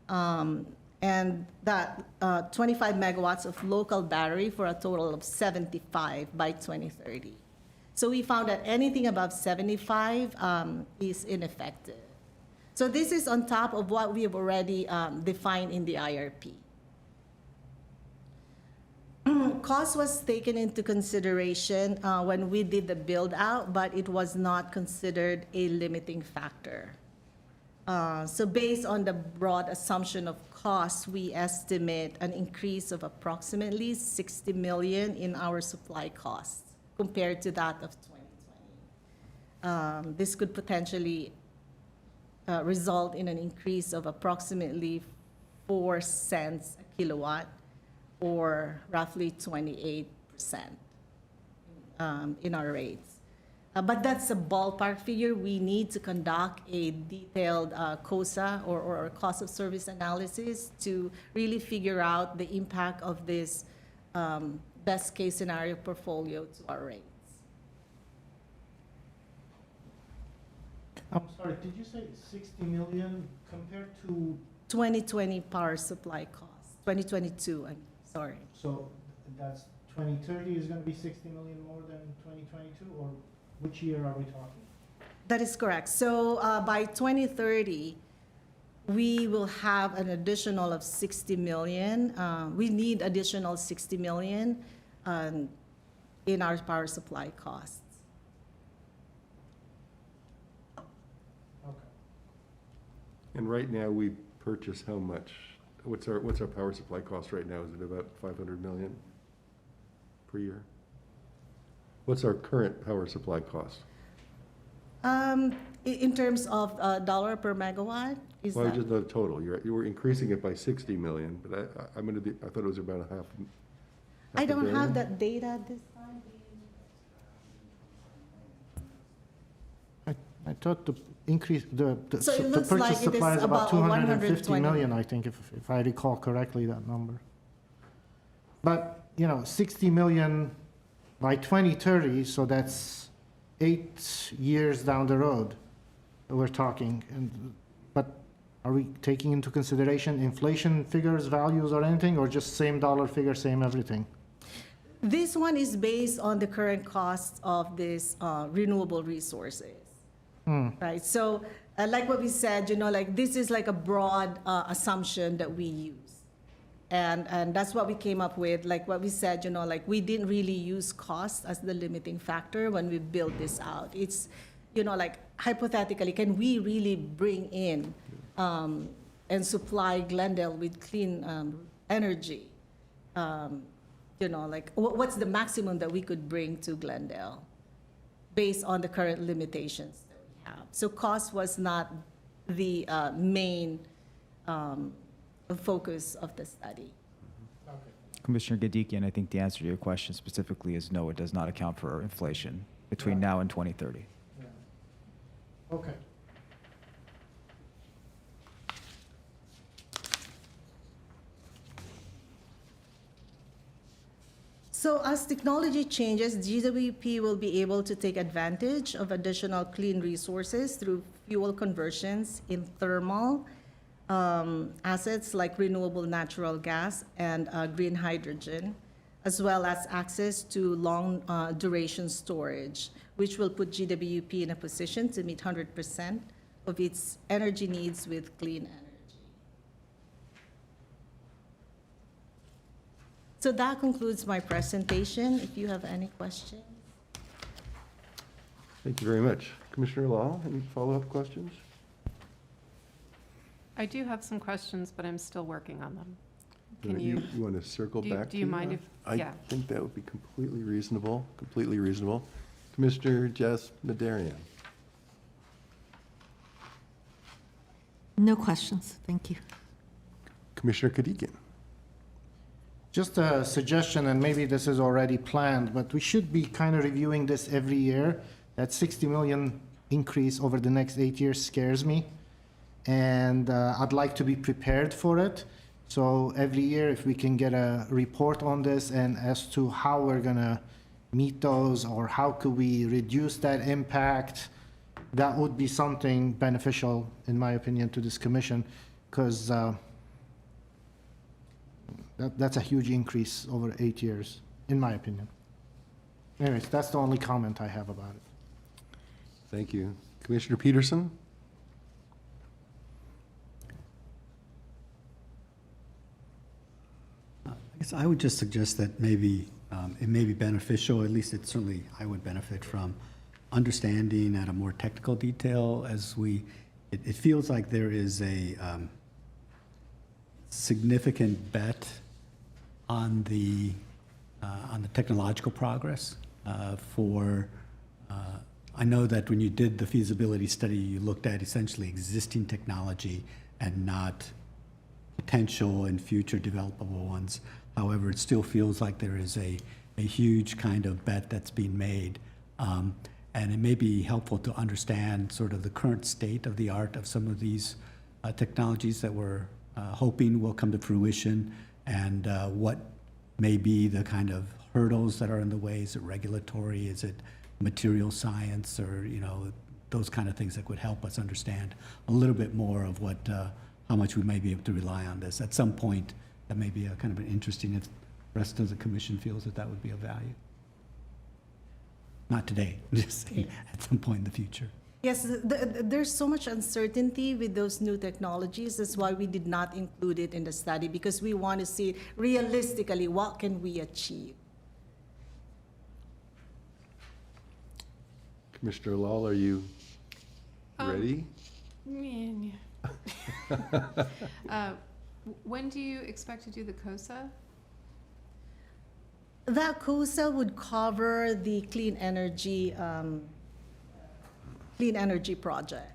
and that 25 megawatts of local battery for a total of 75 by 2030. So we found that anything above 75 is ineffective. So this is on top of what we have already defined in the IRP. Cost was taken into consideration when we did the build out, but it was not considered a limiting factor. So based on the broad assumption of cost, we estimate an increase of approximately 60 million in our supply costs compared to that of 2020. This could potentially result in an increase of approximately 4 cents a kilowatt, or roughly 28% in our rates. But that's a ballpark figure. We need to conduct a detailed COSA or cost of service analysis to really figure out the impact of this best case scenario portfolio to our rates. I'm sorry, did you say 60 million compared to, 2020 power supply costs, 2022, I'm sorry. so that's 2030 is going to be 60 million more than 2022, or which year are we talking? That is correct. So by 2030, we will have an additional of 60 million. We need additional 60 million in our power supply costs. Okay. And right now, we purchase how much? What's our power supply cost right now? Is it about 500 million per year? What's our current power supply cost? In terms of dollar per megawatt, is Well, that? just the total. You were increasing it by 60 million, but I thought it was about a half. I don't billion. have that data this time. I thought the increase, the So it the looks like purchase it is supply is about about 250 120. million, I think, if I recall correctly, that number. But, 60 million by 2030, so that's 8 years down the road we're talking. But are we taking into consideration inflation figures, values, or anything, or just same dollar figure, same everything? This one is based on the current cost of this renewable resources. Right, so like what we said, like this is like a broad assumption that we use. And that's what we came up with, like what we said, like we didn't really use cost as the limiting factor when we built this out. It's, like hypothetically, can we really bring in and supply Glendale with clean energy? Like what's the maximum that we could bring to Glendale based on the current limitations that we have? So cost was not the main focus of the study. Commissioner Gadickian, I think the answer to your question specifically is no, it does not account for inflation between now and 2030. Okay. So as technology changes, GWP will be able to take advantage of additional clean resources through fuel conversions in thermal assets like renewable natural gas and green hydrogen, as well as access to long duration storage, which will put GWP in a position to meet 100% of its energy needs with clean energy. So that concludes my presentation. If you have any questions. Thank you very much. Commissioner Law, any follow-up questions? I do have some questions, but I'm still working on them. Do Can you, You want to circle back? do you to mind if, yeah. I think that would be completely reasonable, completely reasonable. Commissioner Jess Madarian. No questions, thank you. Commissioner Kadikian. Just a suggestion, and maybe this is already planned, but we should be kind of reviewing this every year. That 60 million increase over the next 8 years scares me, and I'd like to be prepared for it. So every year, if we can get a report on this and as to how we're gonna meet those, or how could we reduce that impact, that would be something beneficial, in my opinion, to this commission, because that's a huge increase over 8 years, in my opinion. Anyways, that's the only comment I have about it. Thank you. Commissioner Peterson? I guess I would just suggest that maybe it may be beneficial, at least it certainly I would benefit from understanding at a more technical detail as it feels like there is a significant bet on the technological progress I know that when you did the feasibility study, you looked at essentially existing technology and not potential and future developable ones. However, it still feels like there is a huge kind of bet that's being made. And it may be helpful to understand sort of the current state of the art of some of these technologies that we're hoping will come to fruition, and what may be the kind of hurdles that are in the way. Is it regulatory? Is it material science? Or, those kind of things that would help us understand a little bit more of what, how much we may be able to rely on this. At some point, that may be a kind of an interesting, if the rest of the commission feels that that would be of value. Not today, just saying, at some point in the future. Yes, there's so much uncertainty with those new technologies. That's why we did not include it in the study, because we want to see realistically what can we achieve. Commissioner Lal, are you ready? Man. When do you expect to do the COSA? That COSA would cover the clean energy project.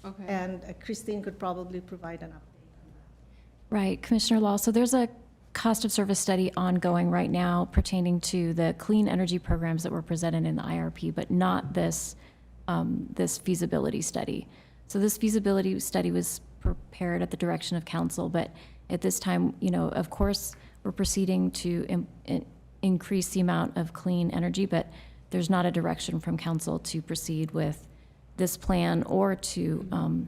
Okay. And Christine could probably provide an update. Right, Commissioner Law. So there's a cost of service study ongoing right now pertaining to the clean energy programs that were presented in the IRP, but not this, this feasibility study. So this feasibility study was prepared at the direction of council, but at this time, of course, we're proceeding to increase the amount of clean energy, but there's not a direction from council to proceed with this plan or to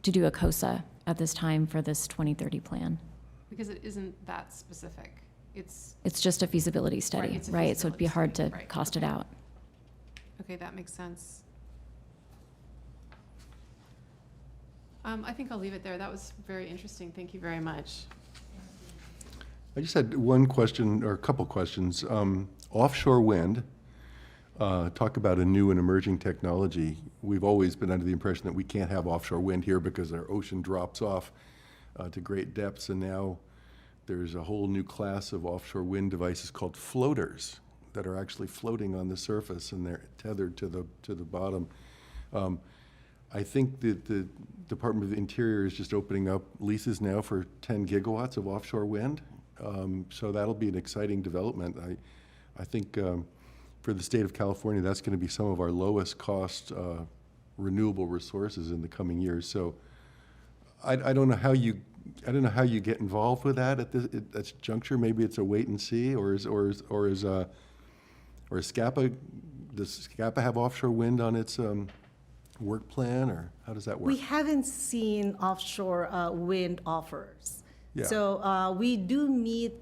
do a COSA at this time for this 2030 plan. Because it isn't that specific. It's It's just a feasibility study, Right, it's a right? So it'd be feasibility hard to study, right, cost it okay. out. okay, that makes sense. I think I'll leave it there. That was very interesting. Thank you very much. I just had one question, or a couple questions. Offshore wind, talk about a new and emerging technology. We've always been under the impression that we can't have offshore wind here because our ocean drops off to great depths, and now there's a whole new class of offshore wind devices called floaters that are actually floating on the surface, and they're tethered to the bottom. I think that the Department of the Interior is just opening up leases now for 10 gigawatts of offshore wind. So that'll be an exciting development. I think for the state of California, that's going to be some of our lowest cost renewable resources in the coming years. So I don't know how you get involved with that at this juncture. Maybe it's a wait and see, or is SCAPA, does SCAPA have offshore wind on its work plan, or how does that work? We haven't seen offshore wind offers. Yeah. So we do meet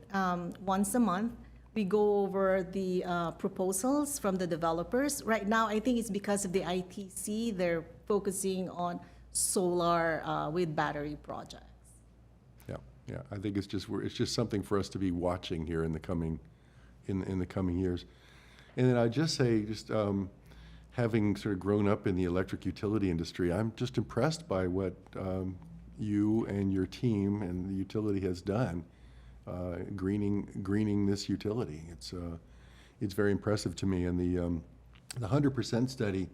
once a month. We go over the proposals from the developers. Right now, I think it's because of the ITC, they're focusing on solar with battery projects. Yeah, I think it's just something for us to be watching here in the coming years. And then I'd just say, having sort of grown up in the electric utility industry, I'm just impressed by what you and your team and the utility has done, greening this utility. It's very impressive to me. And the 100% study,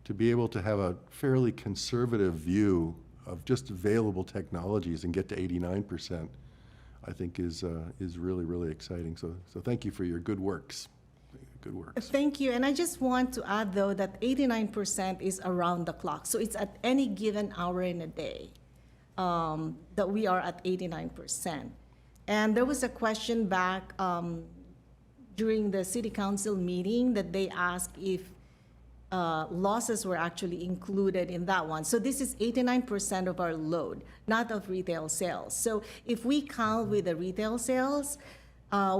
to be able to have a fairly conservative view of just available technologies and get to 89%, I think is really, really exciting. So thank you for your good works. Good works. Thank you. And I just want to add, though, that 89% is around the clock. So it's at any given hour in a day that we are at 89%. And there was a question back during the city council meeting that they asked if losses were actually included in that one. So this is 89% of our load, not of retail sales. So if we count with the retail sales,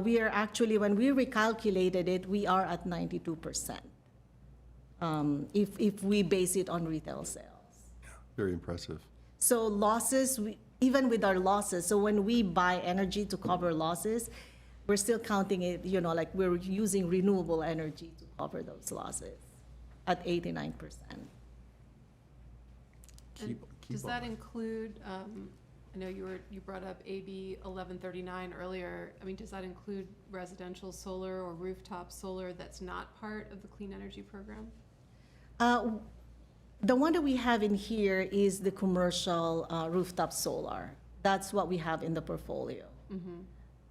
we are actually, when we recalculated it, we are at 92%, if we base it on retail sales. Very impressive. So losses, even with our losses, so when we buy energy to cover losses, we're still counting it, like we're using renewable energy to cover those losses at 89%. And does that include, I know you brought up AB 1139 earlier. I mean, does that include residential solar or rooftop solar that's not part of the clean energy program? The one that we have in here is the commercial rooftop solar. That's what we have in the portfolio.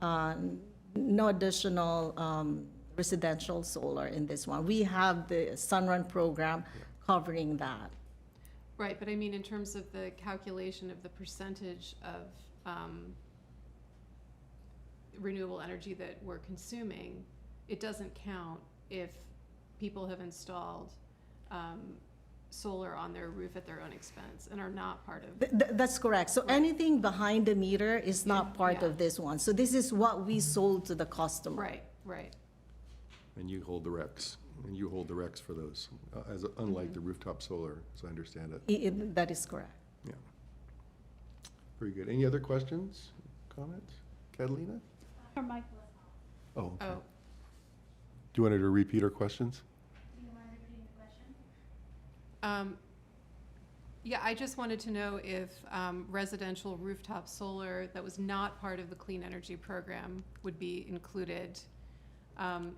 No additional residential solar in this one. We have the Sunrun program covering that. Right, but I mean, in terms of the calculation of the percentage of renewable energy that we're consuming, it doesn't count if people have installed solar on their roof at their own expense and are not part of. That's correct. So anything behind the meter is not part Yeah. of this one. So this is what we sold to the customer. Right, right. And you hold the recs, and you hold the recs for those, unlike the rooftop solar, as I understand it. That is correct. Yeah. Very good. Any other questions, comments? Catalina? Her mic was off. Oh, okay. Oh, Do you want her to repeat her questions? Do you mind repeating the question? yeah, I just wanted to know if residential rooftop solar that was not part of the clean energy program would be included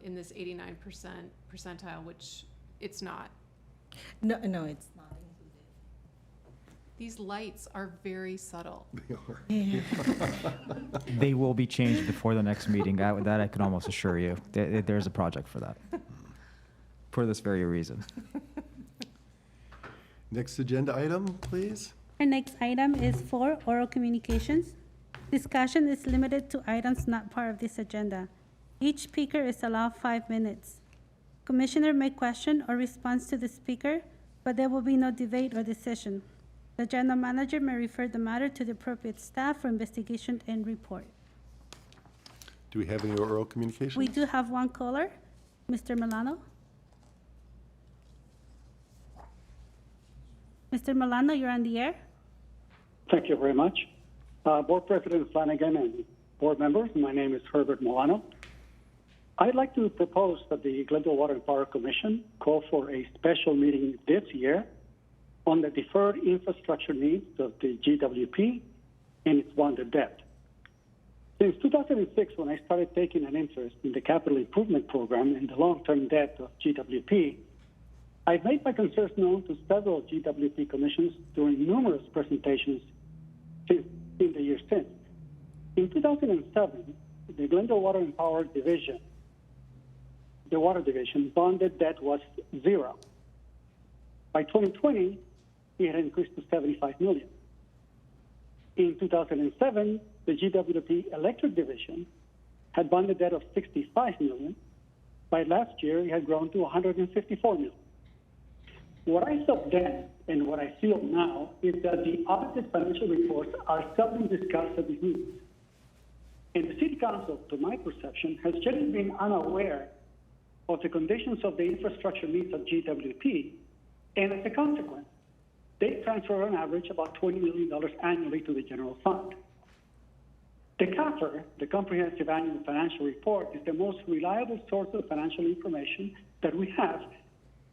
in this 89% percentile, which it's not. No, it's not included. These lights are very subtle. They are. They will be changed before the next meeting. That I can almost assure you. There's a project for that, for this very reason. Next agenda item, please. Our next item is for oral communications. Discussion is limited to items not part of this agenda. Each speaker is allowed 5 minutes. Commissioner may question or respond to the speaker, but there will be no debate or decision. The general manager may refer the matter to the appropriate staff for investigation and report. Do we have any oral communications? We do have one caller, Mr. Milano. Mr. Milano, you're on the air. Thank you very much. Board President Flanagan and board members, my name is Herbert Milano. I'd like to propose that the Glendale Water and Power Commission call for a special meeting this year on the deferred infrastructure needs of the GWP and its bonded debt. Since 2006, when I started taking an interest in the capital improvement program and the long-term debt of GWP, I've made my concerns known to several GWP commissions during numerous presentations in the years since. In 2007, the Glendale Water and Power Division, the Water Division, bonded debt was zero. By 2020, it had increased to $75 million. In 2007, the GWP Electric Division had bonded debt of $65 million. By last year, it had grown to $154 million. What I saw then and what I feel now is that the audited financial reports are seldom discussed at these meetings. And the City Council, to my perception, has generally been unaware of the conditions of the infrastructure needs of GWP, and as a consequence, they transfer on average about $20 million annually to the general fund. The CAFR, the Comprehensive Annual Financial Report, is the most reliable source of financial information that we have,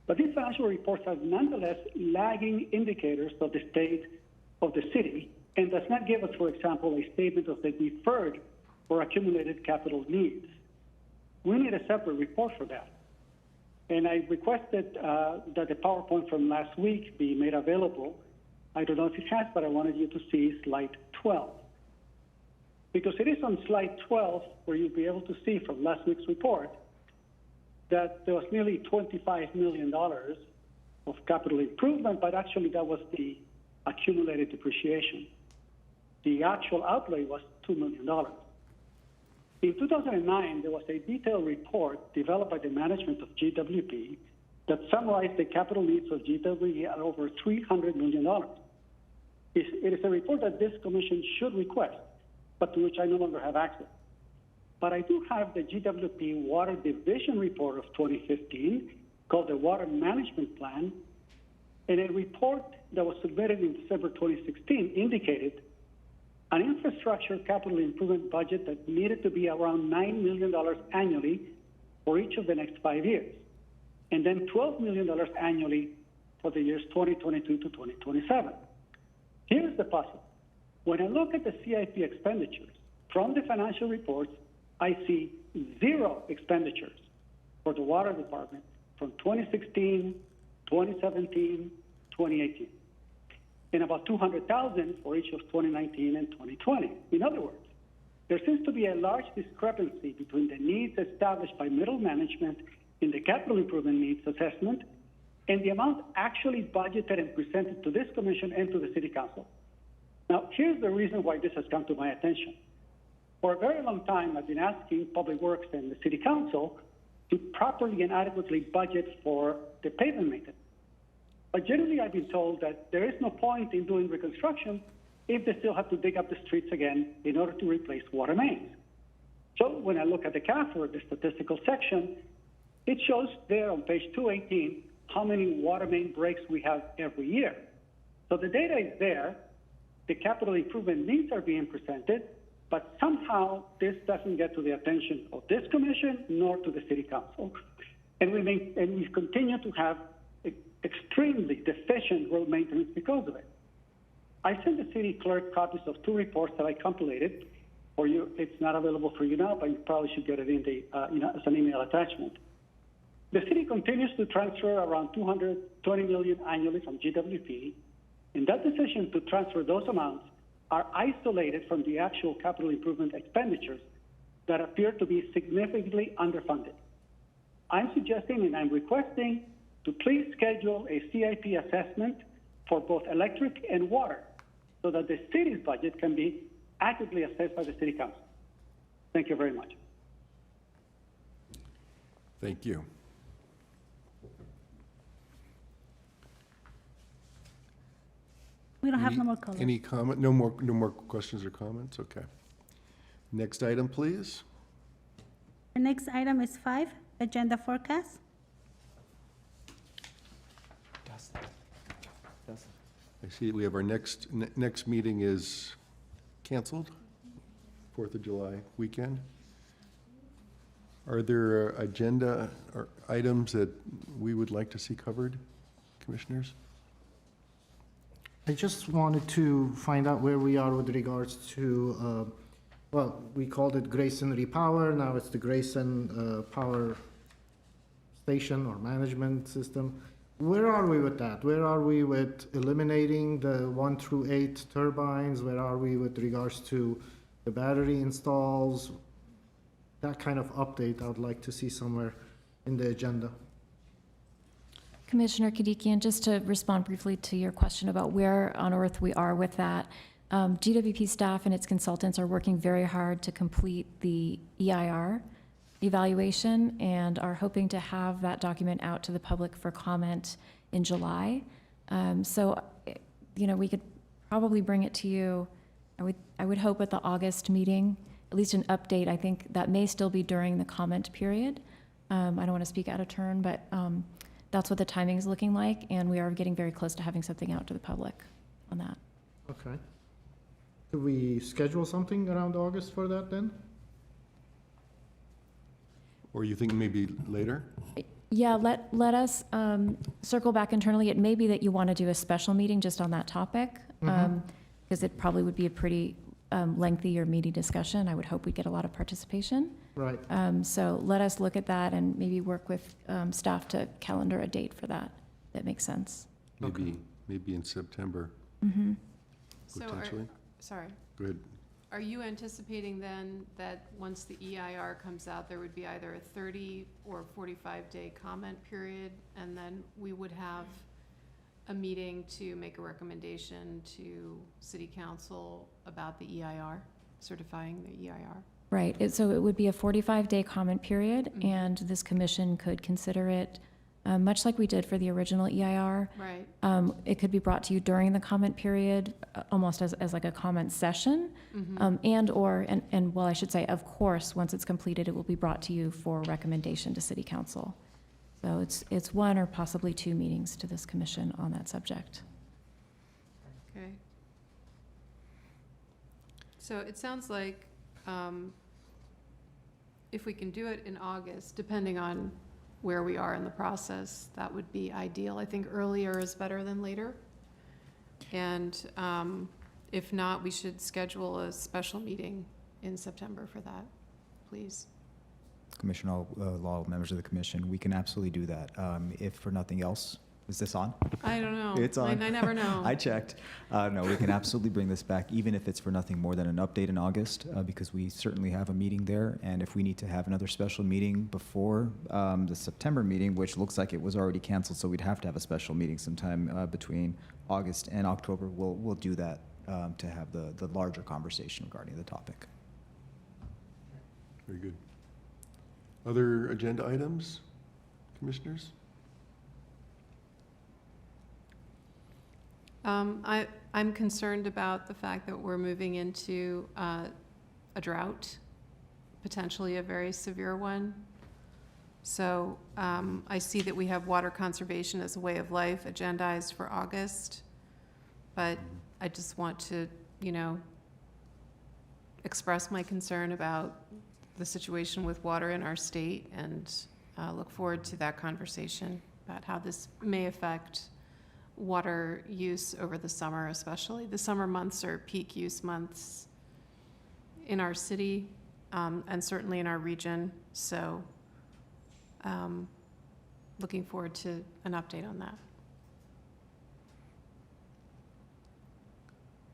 but these financial reports are nonetheless lagging indicators of the state of the city and does not give us, for example, a statement of the deferred or accumulated capital needs. We need a separate report for that. And I requested that the PowerPoint from last week be made available. I don't know if it has, but I wanted you to see slide 12. Because it is on slide 12 where you'll be able to see from last week's report that there was nearly $25 million of capital improvement, but actually that was the accumulated depreciation. The actual outlay was $2 million. In 2009, there was a detailed report developed by the management of GWP that summarized the capital needs of GWP at over $300 million. It is a report that this commission should request, but to which I no longer have access. But I do have the GWP Water Division report of 2015 called the Water Management Plan, and a report that was submitted in December 2016 indicated an infrastructure capital improvement budget that needed to be around $9 million annually for each of the next 5 years, and then $12 million annually for the years 2022 to 2027. Here's the puzzle. When I look at the CIP expenditures from the financial reports, I see zero expenditures for the water department from 2016, 2017, 2018, and about $200,000 for each of 2019 and 2020. In other words, there seems to be a large discrepancy between the needs established by middle management in the capital improvement needs assessment and the amount actually budgeted and presented to this commission and to the city council. Now, here's the reason why this has come to my attention. For a very long time, I've been asking Public Works and the city council to properly and adequately budget for the pavement maintenance. But generally, I've been told that there is no point in doing reconstruction if they still have to dig up the streets again in order to replace water mains. So when I look at the CAFR, the statistical section, it shows there on page 218 how many water main breaks we have every year. So the data is there, the capital improvement needs are being presented, but somehow this doesn't get to the attention of this commission nor to the city council. And we continue to have extremely deficient road maintenance because of it. I sent the city clerk copies of 2 reports that I compilated for you. It's not available for you now, but you probably should get it in the, as an email attachment. The city continues to transfer around $220 million annually from GWP, and that decision to transfer those amounts are isolated from the actual capital improvement expenditures that appear to be significantly underfunded. I'm suggesting and I'm requesting to please schedule a CIP assessment for both electric and water so that the city's budget can be accurately assessed by the city council. Thank you very much. Thank you. We don't have no more callers. Any comment? No more questions or comments? Okay. Next item, please. The next item is 5, agenda forecast. I see we have our next meeting is canceled, 4th of July weekend. Are there agenda or items that we would like to see covered, commissioners? I just wanted to find out where we are with regards to, well, we called it Grayson Repower, now it's the Grayson Power Station or Management System. Where are we with that? Where are we with eliminating the 1 through 8 turbines? Where are we with regards to the battery installs? That kind of update I would like to see somewhere in the agenda. Commissioner Kadikian, just to respond briefly to your question about where on earth we are with that, GWP staff and its consultants are working very hard to complete the EIR evaluation and are hoping to have that document out to the public for comment in July. So, we could probably bring it to you, I would hope at the August meeting, at least an update. I think that may still be during the comment period. I don't want to speak out of turn, but that's what the timing is looking like, and we are getting very close to having something out to the public on that. Okay. Could we schedule something around August for that then? Or you think maybe later? Yeah, let us circle back internally. It may be that you want to do a special meeting just on that topic, because it probably would be a pretty lengthy or meaty discussion. I would hope we'd get a lot of participation. Right. So let us look at that and maybe work with staff to calendar a date for that. That makes sense. Maybe in September, So, potentially. sorry. Go ahead. Are you anticipating then that once the EIR comes out, there would be either a 30 or 45-day comment period, and then we would have a meeting to make a recommendation to City Council about the EIR, certifying the EIR? Right. So it would be a 45-day comment period, and this commission could consider it, much like we did for the original EIR. Right. It could be brought to you during the comment period, almost as like a comment session, and well, I should say, of course, once it's completed, it will be brought to you for recommendation to City Council. So it's 1 or possibly 2 meetings to this commission on that subject. Okay. So it sounds like if we can do it in August, depending on where we are in the process, that would be ideal. I think earlier is better than later. And if not, we should schedule a special meeting in September for that, please. Commissioner, all members of the commission, we can absolutely do that. If for nothing else, Is this on? I don't know. It's on. I never know. I checked. No, we can absolutely bring this back, even if it's for nothing more than an update in August, because we certainly have a meeting there. And if we need to have another special meeting before the September meeting, which looks like it was already canceled, so we'd have to have a special meeting sometime between August and October, we'll do that to have the larger conversation regarding the topic. Very good. Other agenda items, commissioners? I'm concerned about the fact that we're moving into a drought, potentially a very severe one. So I see that we have water conservation as a way of life agendized for August, but I just want to, express my concern about the situation with water in our state and look forward to that conversation about how this may affect water use over the summer, especially. The summer months are peak use months in our city and certainly in our region. So looking forward to an update on that.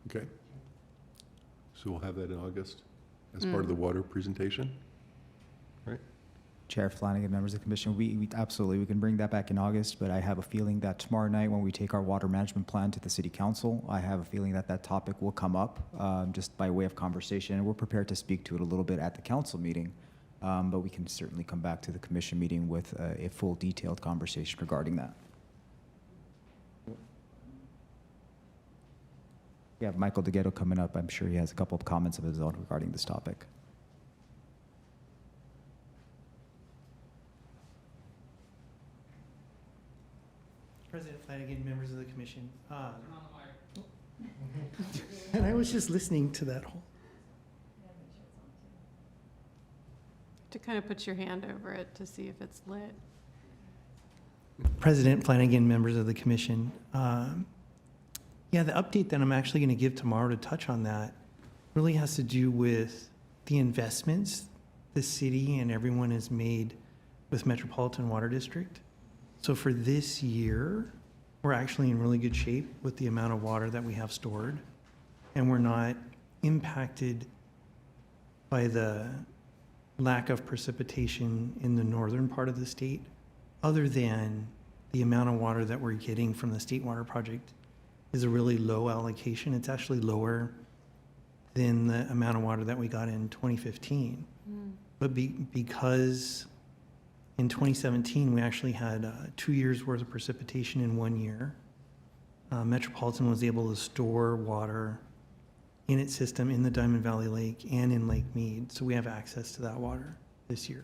Okay. So we'll have that in August as part of the water presentation, right? Chair Flanagan, members of the commission, we absolutely, we can bring that back in August, but I have a feeling that tomorrow night when we take our water management plan to the city council, I have a feeling that that topic will come up just by way of conversation, and we're prepared to speak to it a little bit at the council meeting, but we can certainly come back to the commission meeting with a full detailed conversation regarding that. We have Michael DeGhetto coming up. I'm sure he has a couple of comments of his own regarding this topic. President Flanagan, members of the commission. And I was just listening to that whole. To kind of put your hand over it to see if it's lit. President Flanagan, members of the commission. Yeah, the update that I'm actually going to give tomorrow to touch on that really has to do with the investments the city and everyone has made with Metropolitan Water District. So for this year, we're actually in really good shape with the amount of water that we have stored, and we're not impacted by the lack of precipitation in the northern part of the state, other than the amount of water that we're getting from the State Water Project is a really low allocation. It's actually lower than the amount of water that we got in 2015. But because in 2017, we actually had 2 years worth of precipitation in 1 year. Metropolitan was able to store water in its system in the Diamond Valley Lake and in Lake Mead. So we have access to that water this year.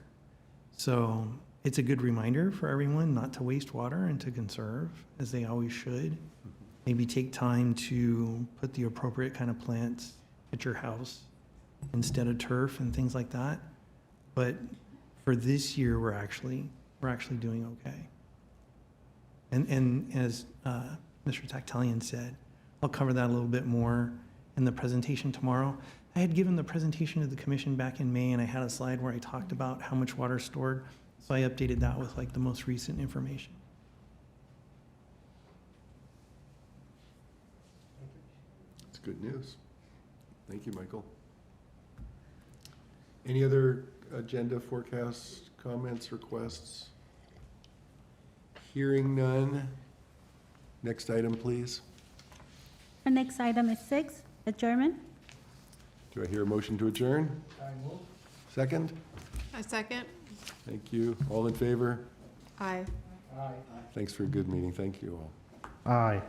So it's a good reminder for everyone not to waste water and to conserve, as they always should. Maybe take time to put the appropriate kind of plants at your house instead of turf and things like that. But for this year, we're actually doing okay. And as Mr. Tactalian said, I'll cover that a little bit more in the presentation tomorrow. I had given the presentation to the commission back in May, and I had a slide where I talked about how much water is stored. So I updated that with like the most recent information. That's good news. Thank you, Michael. Any other agenda forecasts, comments, requests? Hearing none. Next item, please. Our next item is 6, adjournment. Do I hear a motion to adjourn? Second? A second? Thank you. All in favor? Aye. Thanks for a good meeting. Thank you all. Aye.